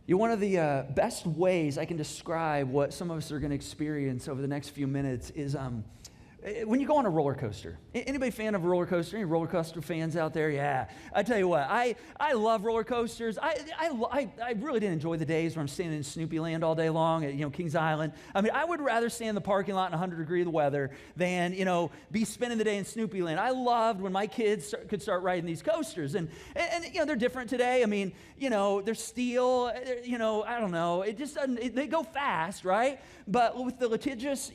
One of the best ways I can describe what some of us are going to experience over the next few minutes is when you go on a roller coaster. Anybody fan of a roller coaster? Any roller coaster fans out there? Yeah. I tell you what, I love roller coasters. I really didn't enjoy the days where I'm standing in Snoopy Land all day long at Kings Island. I mean, I would rather stand in the parking lot in 100-degree weather than be spending the day in Snoopy Land. I loved when my kids could start riding these coasters, and they're different today. I mean, they're steel. I don't know. It just doesn't. They go fast, right? But with the litigious,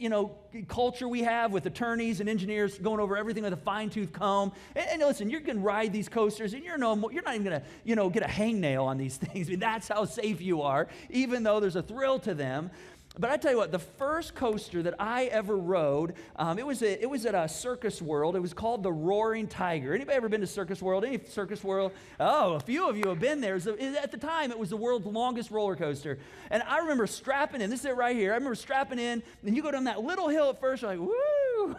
culture we have with attorneys and engineers going over everything with a fine-tooth comb, and listen, you can ride these coasters, and you're not even gonna, get a hangnail on these things. I mean, that's how safe you are, even though there's a thrill to them. But I tell you what, the first coaster that I ever rode, it was at a Circus World. It was called the Roaring Tiger. Anybody ever been to Circus World? Any Circus World? Oh, a few of you have been there. At the time, it was the world's longest roller coaster. And I remember strapping in. This is it right here. I remember strapping in, and you go down that little hill at first, you're like, woo,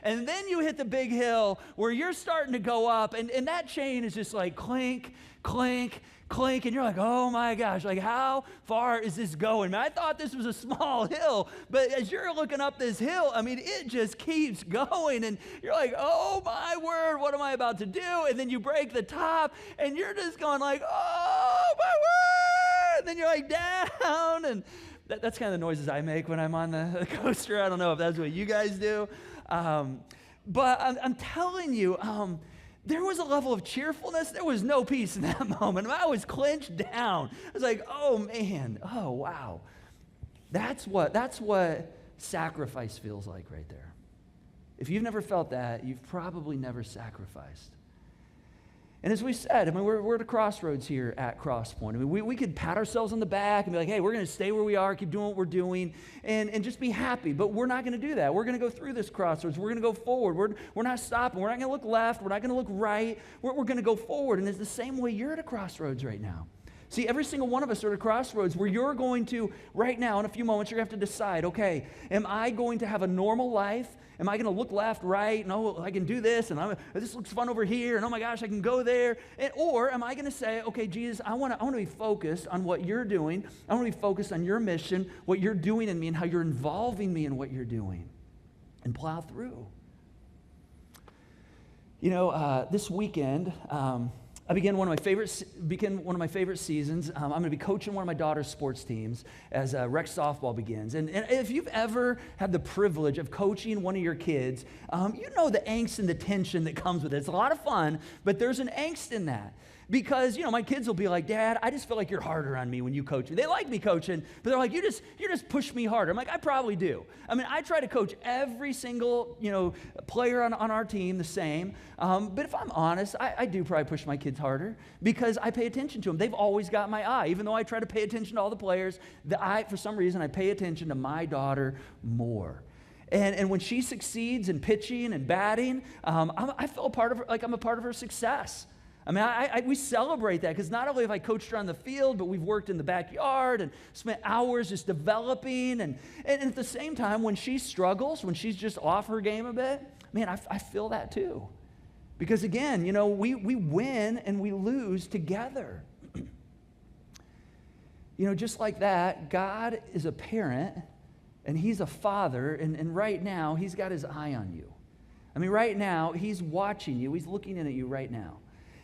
and then you hit the big hill where you're starting to go up, and that chain is just like clink, clink, clink, and you're like, oh my gosh, like how far is this going? Man, I thought this was a small hill, but as you're looking up this hill, I mean, it just keeps going, and you're like, oh my word, what am I about to do? And then you break the top, and you're just going like, oh my word, and then you're like down, and that's kind of the noises I make when I'm on the coaster. I don't know if that's what you guys do, but I'm telling you, there was a level of cheerfulness. There was no peace in that moment. I was clenched down. I was like, oh man, oh wow. That's what sacrifice feels like right there. If you've never felt that, you've probably never sacrificed. And as we said, I mean, we're at a crossroads here at Crosspoint. I mean, we could pat ourselves on the back and be like, hey, we're going to stay where we are, keep doing what we're doing, and just be happy. But we're not going to do that. We're going to go through this crossroads. We're going to go forward. We're not stopping. We're not going to look left. We're not going to look right. We're going to go forward. And it's the same way you're at a crossroads right now. See, every single one of us are at a crossroads where you're going to, right now, in a few moments, you're going to have to decide, okay, am I going to have a normal life? Am I going to look left, right, and oh, I can do this, and this looks fun over here, and oh my gosh, I can go there? Or am I going to say, okay, Jesus, I want to be focused on what you're doing. I want to be focused on your mission, what you're doing in me, and how you're involving me in what you're doing, and plow through. This weekend, I began one of my favorite seasons. I'm going to be coaching one of my daughter's sports teams as rec softball begins. And if you've ever had the privilege of coaching one of your kids, you know the angst and the tension that comes with it. It's a lot of fun, but there's an angst in that. Because, my kids will be like, Dad, I just feel like you're harder on me when you coach me. They like me coaching, but they're like, you just push me harder. I'm like, I probably do. I mean, I try to coach every single, player on our team the same. But if I'm honest, I do probably push my kids harder because I pay attention to them. They've always got my eye. Even though I try to pay attention to all the players, for some reason, I pay attention to my daughter more. And when she succeeds in pitching and batting, I feel I'm a part of her success. I mean, we celebrate that because not only have I coached her on the field, but we've worked in the backyard and spent hours just developing. And at the same time, when she struggles, when she's just off her game a bit, man, I feel that too. Because again, we win and we lose together. Just like that, God is a parent and he's a father, and right now, he's got his eye on you. I mean, right now, he's watching you. He's looking in at you right now.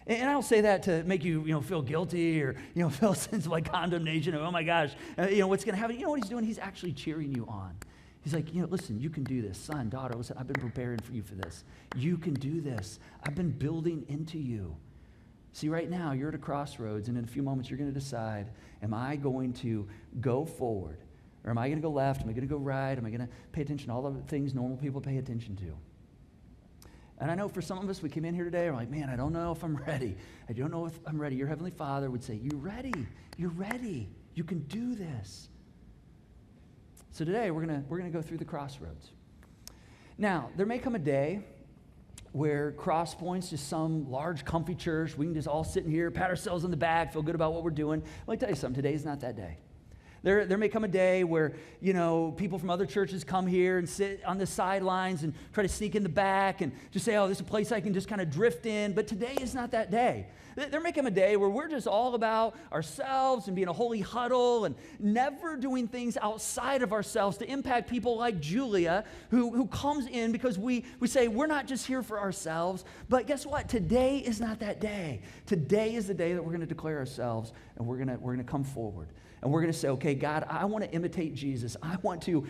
And I don't say that to make you, feel guilty or, feel a sense of like condemnation of, oh my gosh, what's going to happen? You know what he's doing? He's actually cheering you on. He's like, listen, you can do this. Son, daughter, listen, I've been preparing for you for this. You can do this. I've been building into you. See, right now, you're at a crossroads, and in a few moments, you're going to decide, am I going to go forward? Or am I going to go left? Am I going to go right? Am I going to pay attention to all the things normal people pay attention to? And I know for some of us, we came in here today, and we're like, man, I don't know if I'm ready. I don't know if I'm ready. Your Heavenly Father would say, you're ready. You're ready. You can do this. So today we're gonna go through the crossroads. Now, there may come a day where Crosspoint's just some large, comfy church. We can just all sit in here, pat ourselves on the back, feel good about what we're doing. Let me tell you something, today is not that day. There may come a day where, people from other churches come here and sit on the sidelines and try to sneak in the back and just say, oh, this is a place I can just kind of drift in. But today is not that day. There may come a day where we're just all about ourselves and being a holy huddle and never doing things outside of ourselves to impact people like Julia, who comes in because we say we're not just here for ourselves. But guess what? Today is not that day. Today is the day that we're going to declare ourselves, and we're going to come forward. And we're going to say, okay, God, I want to imitate Jesus. I want to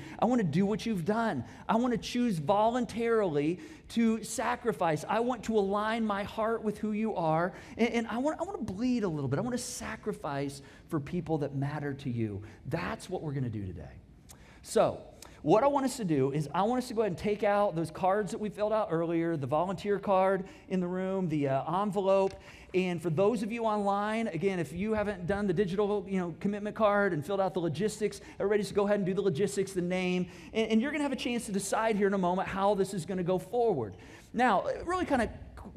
do what you've done. I want to choose voluntarily to sacrifice. I want to align my heart with who you are. And I want to bleed a little bit. I want to sacrifice for people that matter to you. That's what we're going to do today. So what I want us to do is I want us to go ahead and take out those cards that we filled out earlier, the volunteer card in the room, the envelope. And for those of you online, again, if you haven't done the digital commitment card and filled out the logistics, everybody just go ahead and do the logistics, the name, and you're going to have a chance to decide here in a moment how this is going to go forward. Now, really kind of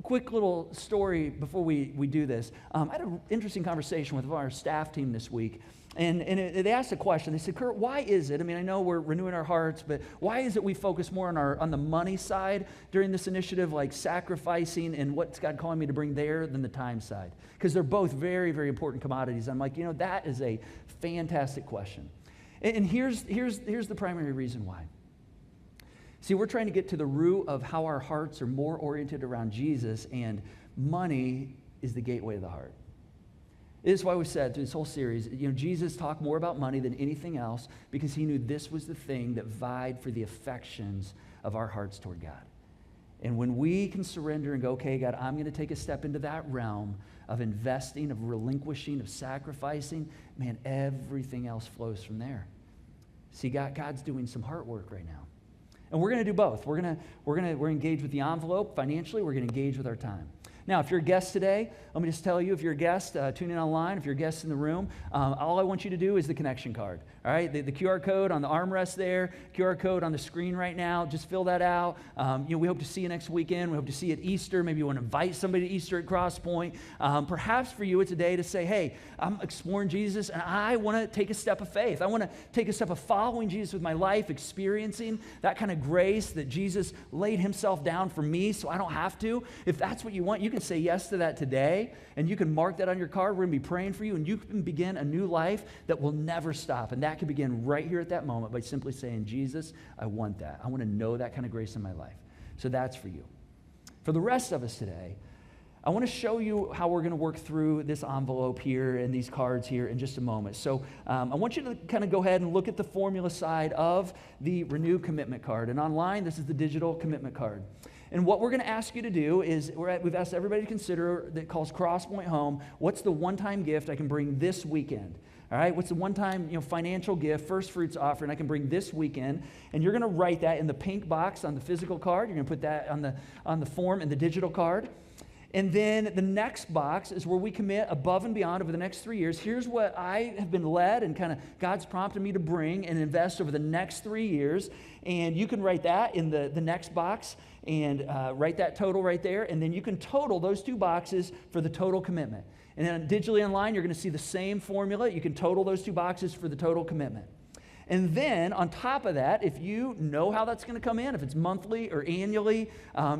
quick little story before we do this. I had an interesting conversation with our staff team this week. And they asked a question. They said, Curt, why is it? I mean, I know we're renewing our hearts, but why is it we focus more on the money side during this initiative, like sacrificing and what's God calling me to bring there than the time side? Because they're both very, very important commodities. I'm like, that is a fantastic question. And here's the primary reason why. See, we're trying to get to the root of how our hearts are more oriented around Jesus, and money is the gateway of the heart. This is why we said through this whole series, Jesus talked more about money than anything else because he knew this was the thing that vied for the affections of our hearts toward God. And when we can surrender and go, okay, God, I'm going to take a step into that realm of investing, of relinquishing, of sacrificing, man, everything else flows from there. See, God's doing some heart work right now. And we're going to do both. We're engaged with the envelope financially. We're going to engage with our time. Now, if you're a guest today, let me just tell you, if you're a guest tuning in online, if you're a guest in the room, all I want you to do is the connection card. All right, the QR code on the armrest there, QR code on the screen right now, just fill that out. We hope to see you next weekend. We hope to see you at Easter. Maybe you want to invite somebody to Easter at Cross Point. Perhaps for you it's a day to say, hey, I'm exploring Jesus and I want to take a step of faith. I want to take a step of following Jesus with my life, experiencing that kind of grace that Jesus laid himself down for me so I don't have to. If that's what you want, you can say yes to that today, and you can mark that on your card. We're going to be praying for you, and you can begin a new life that will never stop. And that can begin right here at that moment by simply saying, Jesus, I want that. I want to know that kind of grace in my life. So that's for you. For the rest of us today, I want to show you how we're going to work through this envelope here and these cards here in just a moment. So I want you to kind of go ahead and look at the formula side of the Renew Commitment Card. And online, this is the digital commitment card. And what we're going to ask you to do is, we've asked everybody to consider that calls Crosspoint home, what's the one-time gift I can bring this weekend? All right, what's the one-time financial gift, first fruits offering I can bring this weekend? And you're going to write that in the pink box on the physical card. You're going to put that on the form in the digital card. And then the next box is where we commit above and beyond over the next 3 years. Here's what I have been led and kind of God's prompted me to bring and invest over the next 3 years. And you can write that in the next box and write that total right there. And then you can total those two boxes for the total commitment. And then digitally online, you're going to see the same formula. You can total those two boxes for the total commitment. And then on top of that, if you know how that's going to come in, if it's monthly or annually,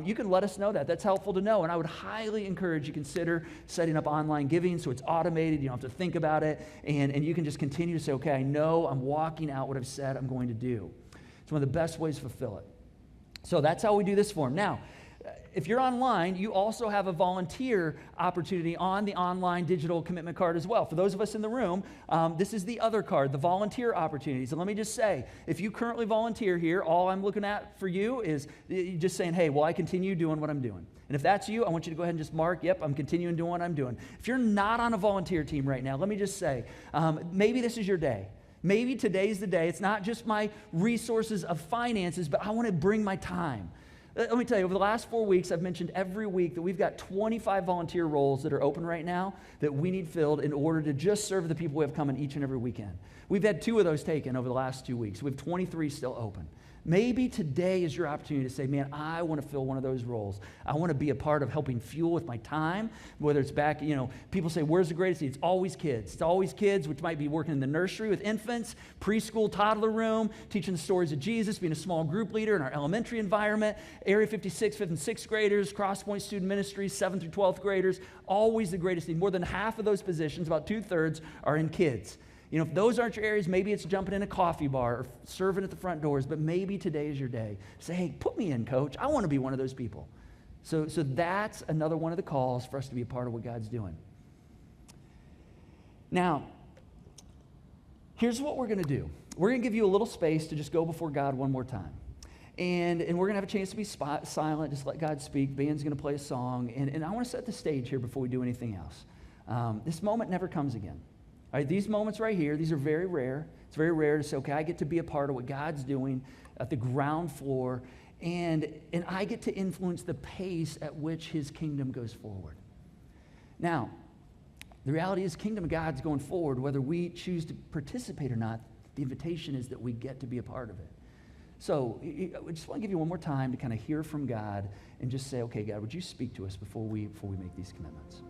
you can let us know that. That's helpful to know. And I would highly encourage you consider setting up online giving so it's automated. You don't have to think about it. And you can just continue to say, okay, I know I'm walking out what I've said I'm going to do. It's one of the best ways to fulfill it. So that's how we do this form. Now, if you're online, you also have a volunteer opportunity on the online digital commitment card as well. For those of us in the room, this is the other card, the volunteer opportunities. And let me just say, if you currently volunteer here, all I'm looking at for you is just saying, hey, will I continue doing what I'm doing? And if that's you, I want you to go ahead and just mark, yep, I'm continuing doing what I'm doing. If you're not on a volunteer team right now, let me just say, maybe this is your day. Maybe today's the day. It's not just my resources of finances, but I want to bring my time. Let me tell you, over the last 4 weeks, I've mentioned every week that we've got 25 volunteer roles that are open right now that we need filled in order to just serve the people we have coming each and every weekend. We've had 2 of those taken over the last 2 weeks. We have 23 still open. Maybe today is your opportunity to say, man, I want to fill one of those roles. I want to be a part of helping fuel with my time, whether it's back, people say, where's the greatest need? It's always kids. It's always kids, which might be working in the nursery with infants, preschool, toddler room, teaching the stories of Jesus, being a small group leader in our elementary environment, Area 56, 5th and 6th graders, Crosspoint Student Ministries, 7th through 12th graders, always the greatest need. More than half of those positions, about 2/3, are in kids. If those aren't your areas, maybe it's jumping in a coffee bar or serving at the front doors, but maybe today is your day. Say, hey, put me in, coach. I want to be one of those people. So that's another one of the calls for us to be a part of what God's doing. Now, here's what we're going to do. We're going to give you a little space to just go before God one more time. And we're going to have a chance to be silent, just let God speak. Band's going to play a song. And I want to set the stage here before we do anything else. This moment never comes again. All right, these moments right here, these are very rare. It's very rare to say, okay, I get to be a part of what God's doing at the ground floor, and I get to influence the pace at which his kingdom goes forward. Now, the reality is kingdom of God's going forward, whether we choose to participate or not. The invitation is that we get to be a part of it. So I just want to give you one more time to kind of hear from God and just say, okay, God, would you speak to us before we make these commitments?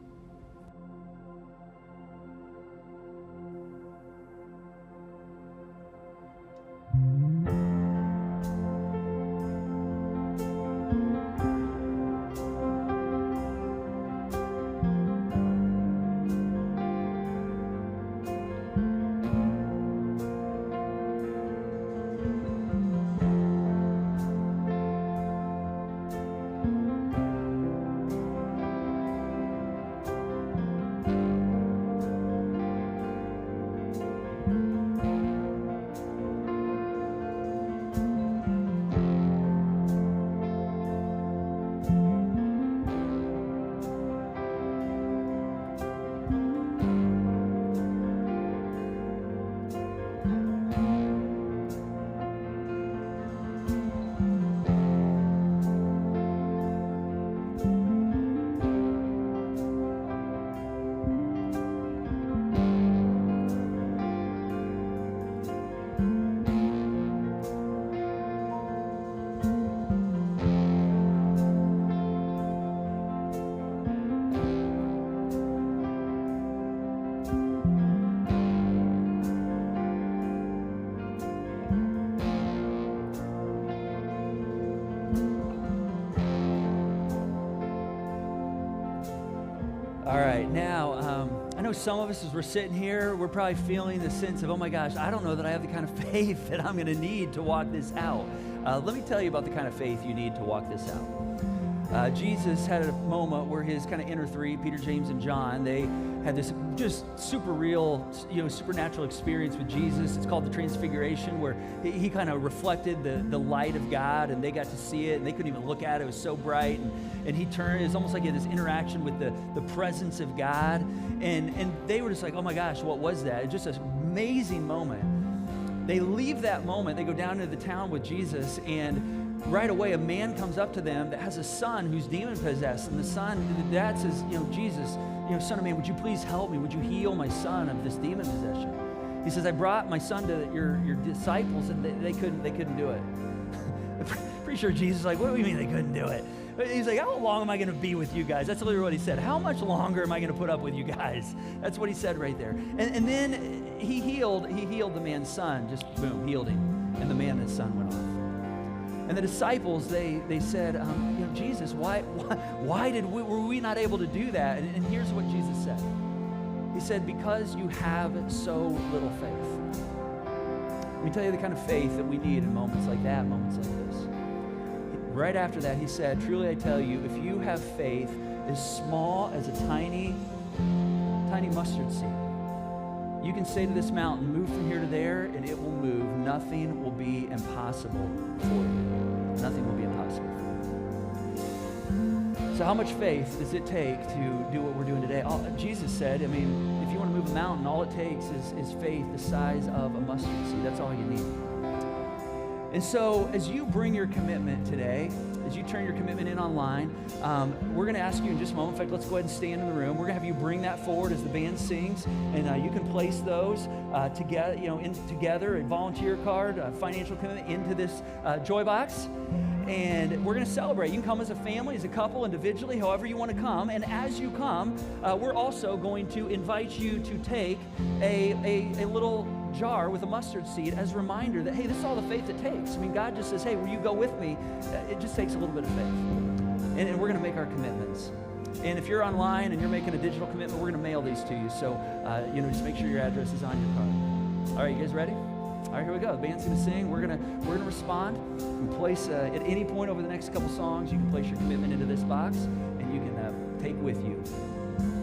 All right, now, I know some of us, as we're sitting here, we're probably feeling the sense of, oh my gosh, I don't know that I have the kind of faith that I'm going to need to walk this out. Let me tell you about the kind of faith you need to walk this out. Jesus had a moment where his kind of inner three, Peter, James, and John, they had this just super real, supernatural experience with Jesus. It's called the Transfiguration, where he kind of reflected the light of God, and they got to see it, and they couldn't even look at it. It was so bright, and he turned. It's almost like he had this interaction with the presence of God, and they were just like, oh my gosh, what was that? It's just an amazing moment. They leave that moment. They go down into the town with Jesus, and right away, a man comes up to them that has a son who's demon-possessed, and the dad says, Jesus, son of man, would you please help me? Would you heal my son of this demon possession? He says, I brought my son to your disciples, and they couldn't do it. Pretty sure Jesus is like, what do you mean they couldn't do it? He's like, how long am I going to be with you guys? That's literally what he said. How much longer am I going to put up with you guys? That's what he said right there. And then he healed the man's son, just boom, healed him. And the man and his son went off. And the disciples, they said, Jesus, why were we not able to do that? And here's what Jesus said. He said, because you have so little faith. Let me tell you the kind of faith that we need in moments like that, moments like this. Right after that, he said, truly I tell you, if you have faith as small as a tiny mustard seed, you can say to this mountain, move from here to there, and it will move. Nothing will be impossible for you. Nothing will be impossible for you. So how much faith does it take to do what we're doing today? Jesus said, if you want to move a mountain, all it takes is faith the size of a mustard seed. That's all you need. And so as you bring your commitment today, as you turn your commitment in online, we're going to ask you in just a moment. In fact, let's go ahead and stand in the room. We're going to have you bring that forward as the band sings, and you can place those together, a volunteer card, a financial commitment into this joy box. And we're going to celebrate. You can come as a family, as a couple, individually, however you want to come. And as you come, we're also going to invite you to take a little jar with a mustard seed as a reminder that, hey, this is all the faith it takes. I mean, God just says, hey, will you go with me? It just takes a little bit of faith. And we're going to make our commitments. And if you're online and you're making a digital commitment, we're going to mail these to you. So, just make sure your address is on your card. All right, you guys ready? All right, here we go. The band's going to sing. We're gonna respond. You can place at any point over the next couple songs, you can place your commitment into this box, and you can take with you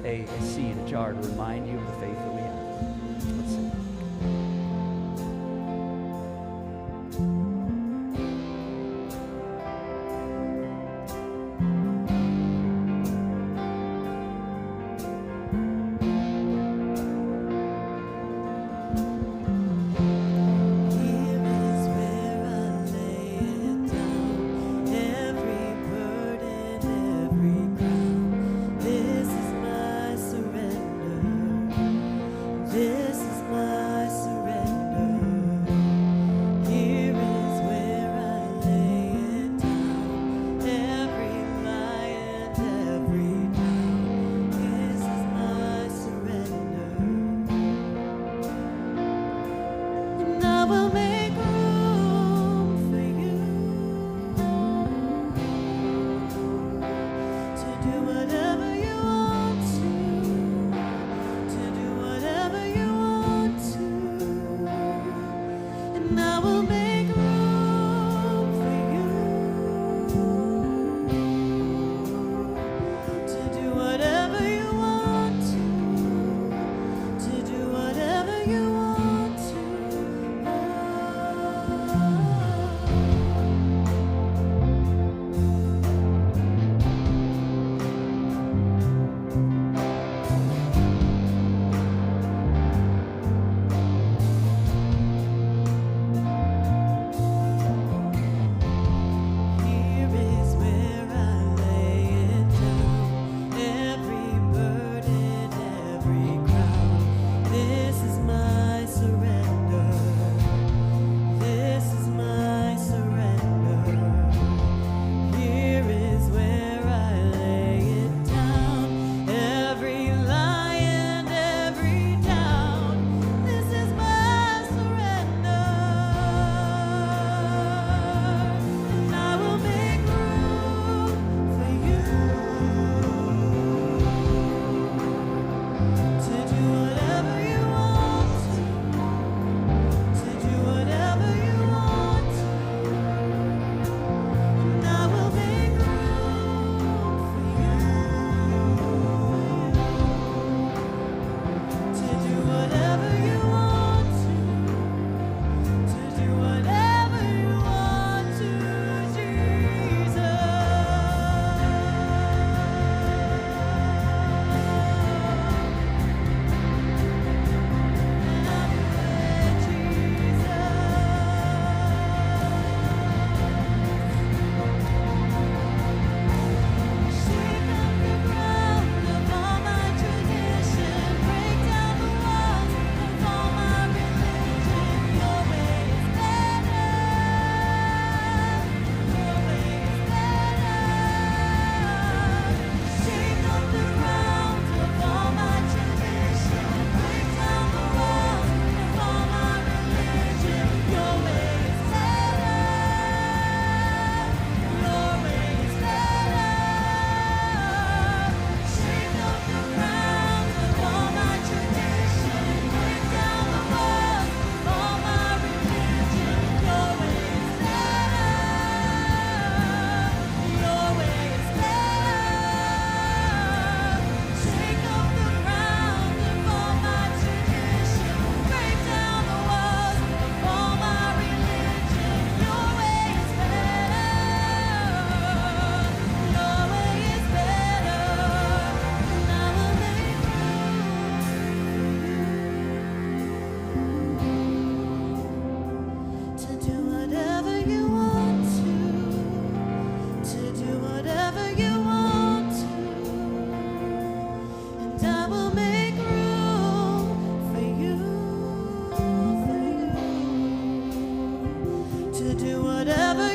a seed, a jar to remind you of the faith that we have. Let's sing. This is my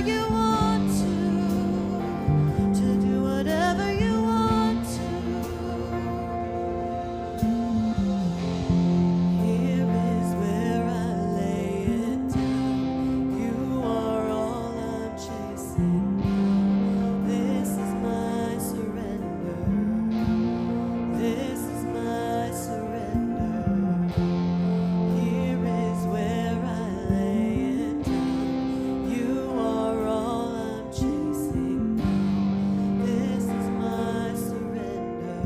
you want to do whatever you want to. Here is where I lay it down. You are all I'm chasing now. This is my surrender. This is my surrender. Here is where I lay it down. You are all I'm chasing now. This is my surrender.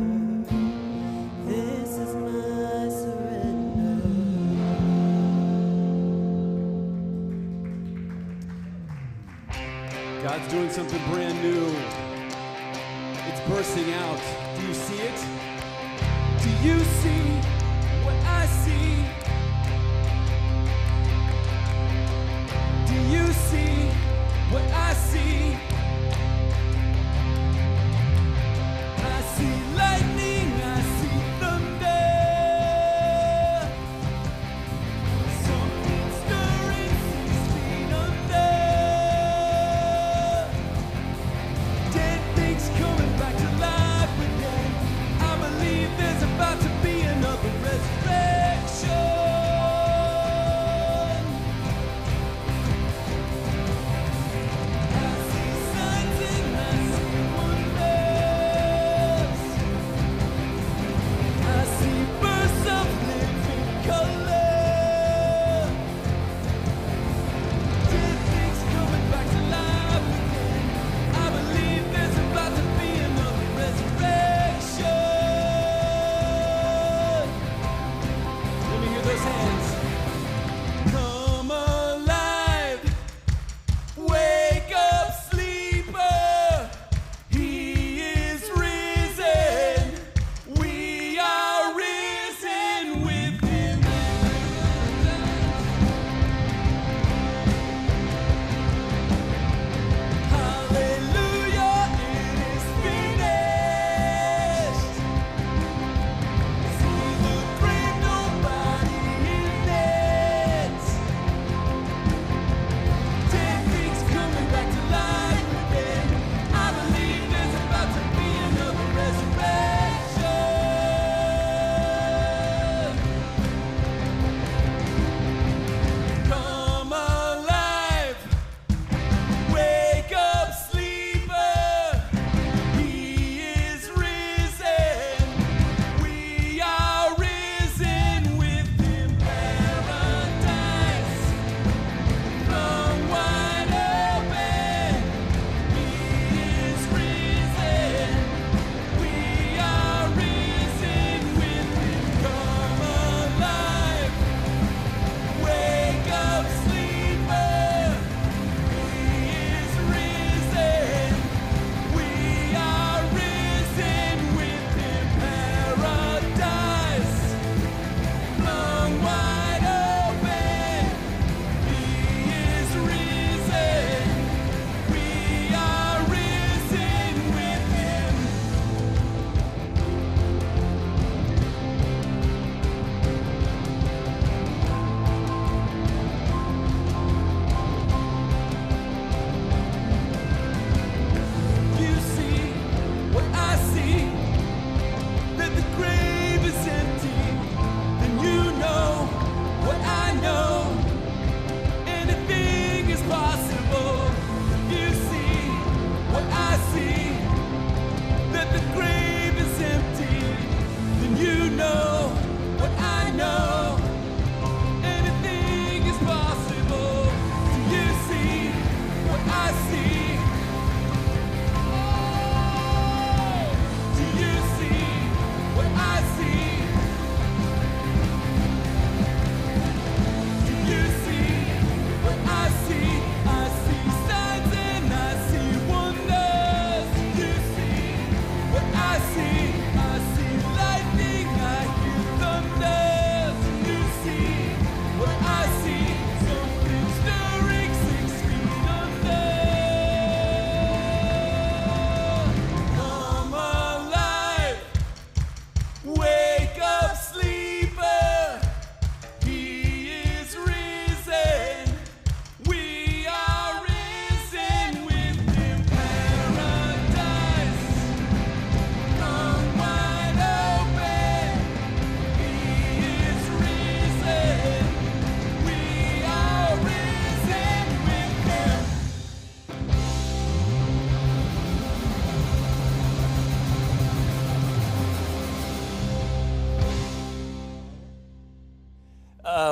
This is my surrender. God's doing something brand new. It's bursting out. Do you see it? Do you see what I see? Do you see what I see? I see lightning, I see thunder. Something stirring 6 feet under. Dead things coming back to life again. I believe there's about to be an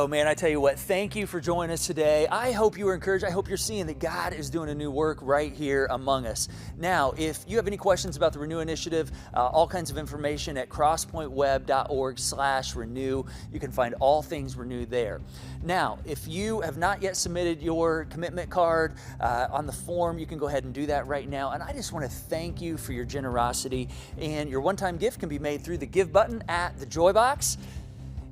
Oh man, I tell you what, thank you for joining us today. I hope you were encouraged. I hope you're seeing that God is doing a new work right here among us. Now, if you have any questions about the Renew Initiative, all kinds of information at crosspointweb.org/renew. You can find all things Renew there. Now, if you have not yet submitted your commitment card on the form, you can go ahead and do that right now. And I just want to thank you for your generosity. And your one-time gift can be made through the Give button at the Joy Box.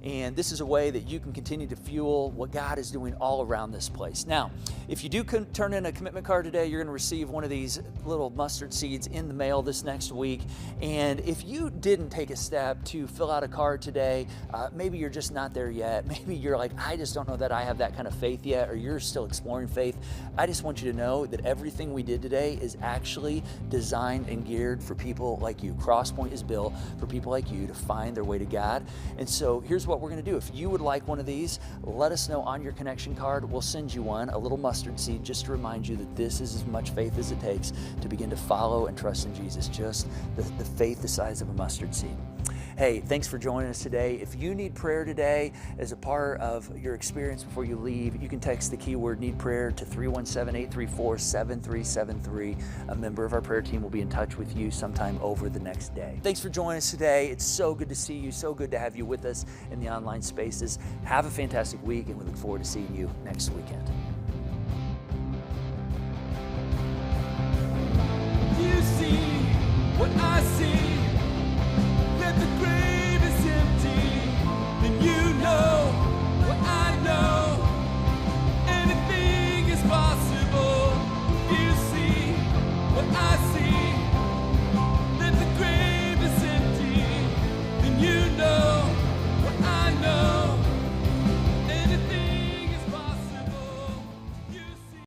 And this is a way that you can continue to fuel what God is doing all around this place. Now, if you do turn in a commitment card today, you're going to receive one of these little mustard seeds in the mail this next week. And if you didn't take a step to fill out a card today, maybe you're just not there yet. Maybe you're like, I just don't know that I have that kind of faith yet, or you're still exploring faith. I just want you to know that everything we did today is actually designed and geared for people like you. Crosspoint is built for people like you to find their way to God. And so here's what we're going to do. If you would like one of these, let us know on your connection card. We'll send you one, a little mustard seed, just to remind you that this is as much faith as it takes to begin to follow and trust in Jesus. Just the faith the size of a mustard seed. Hey, thanks for joining us today. If you need prayer today as a part of your experience before you leave, you can text the keyword need prayer to 317-834-7373. A member of our prayer team will be in touch with you sometime over the next day. Thanks for joining us today. It's so good to see you, so good to have you with us in the online spaces. Have a fantastic week, and we look forward to seeing you next weekend.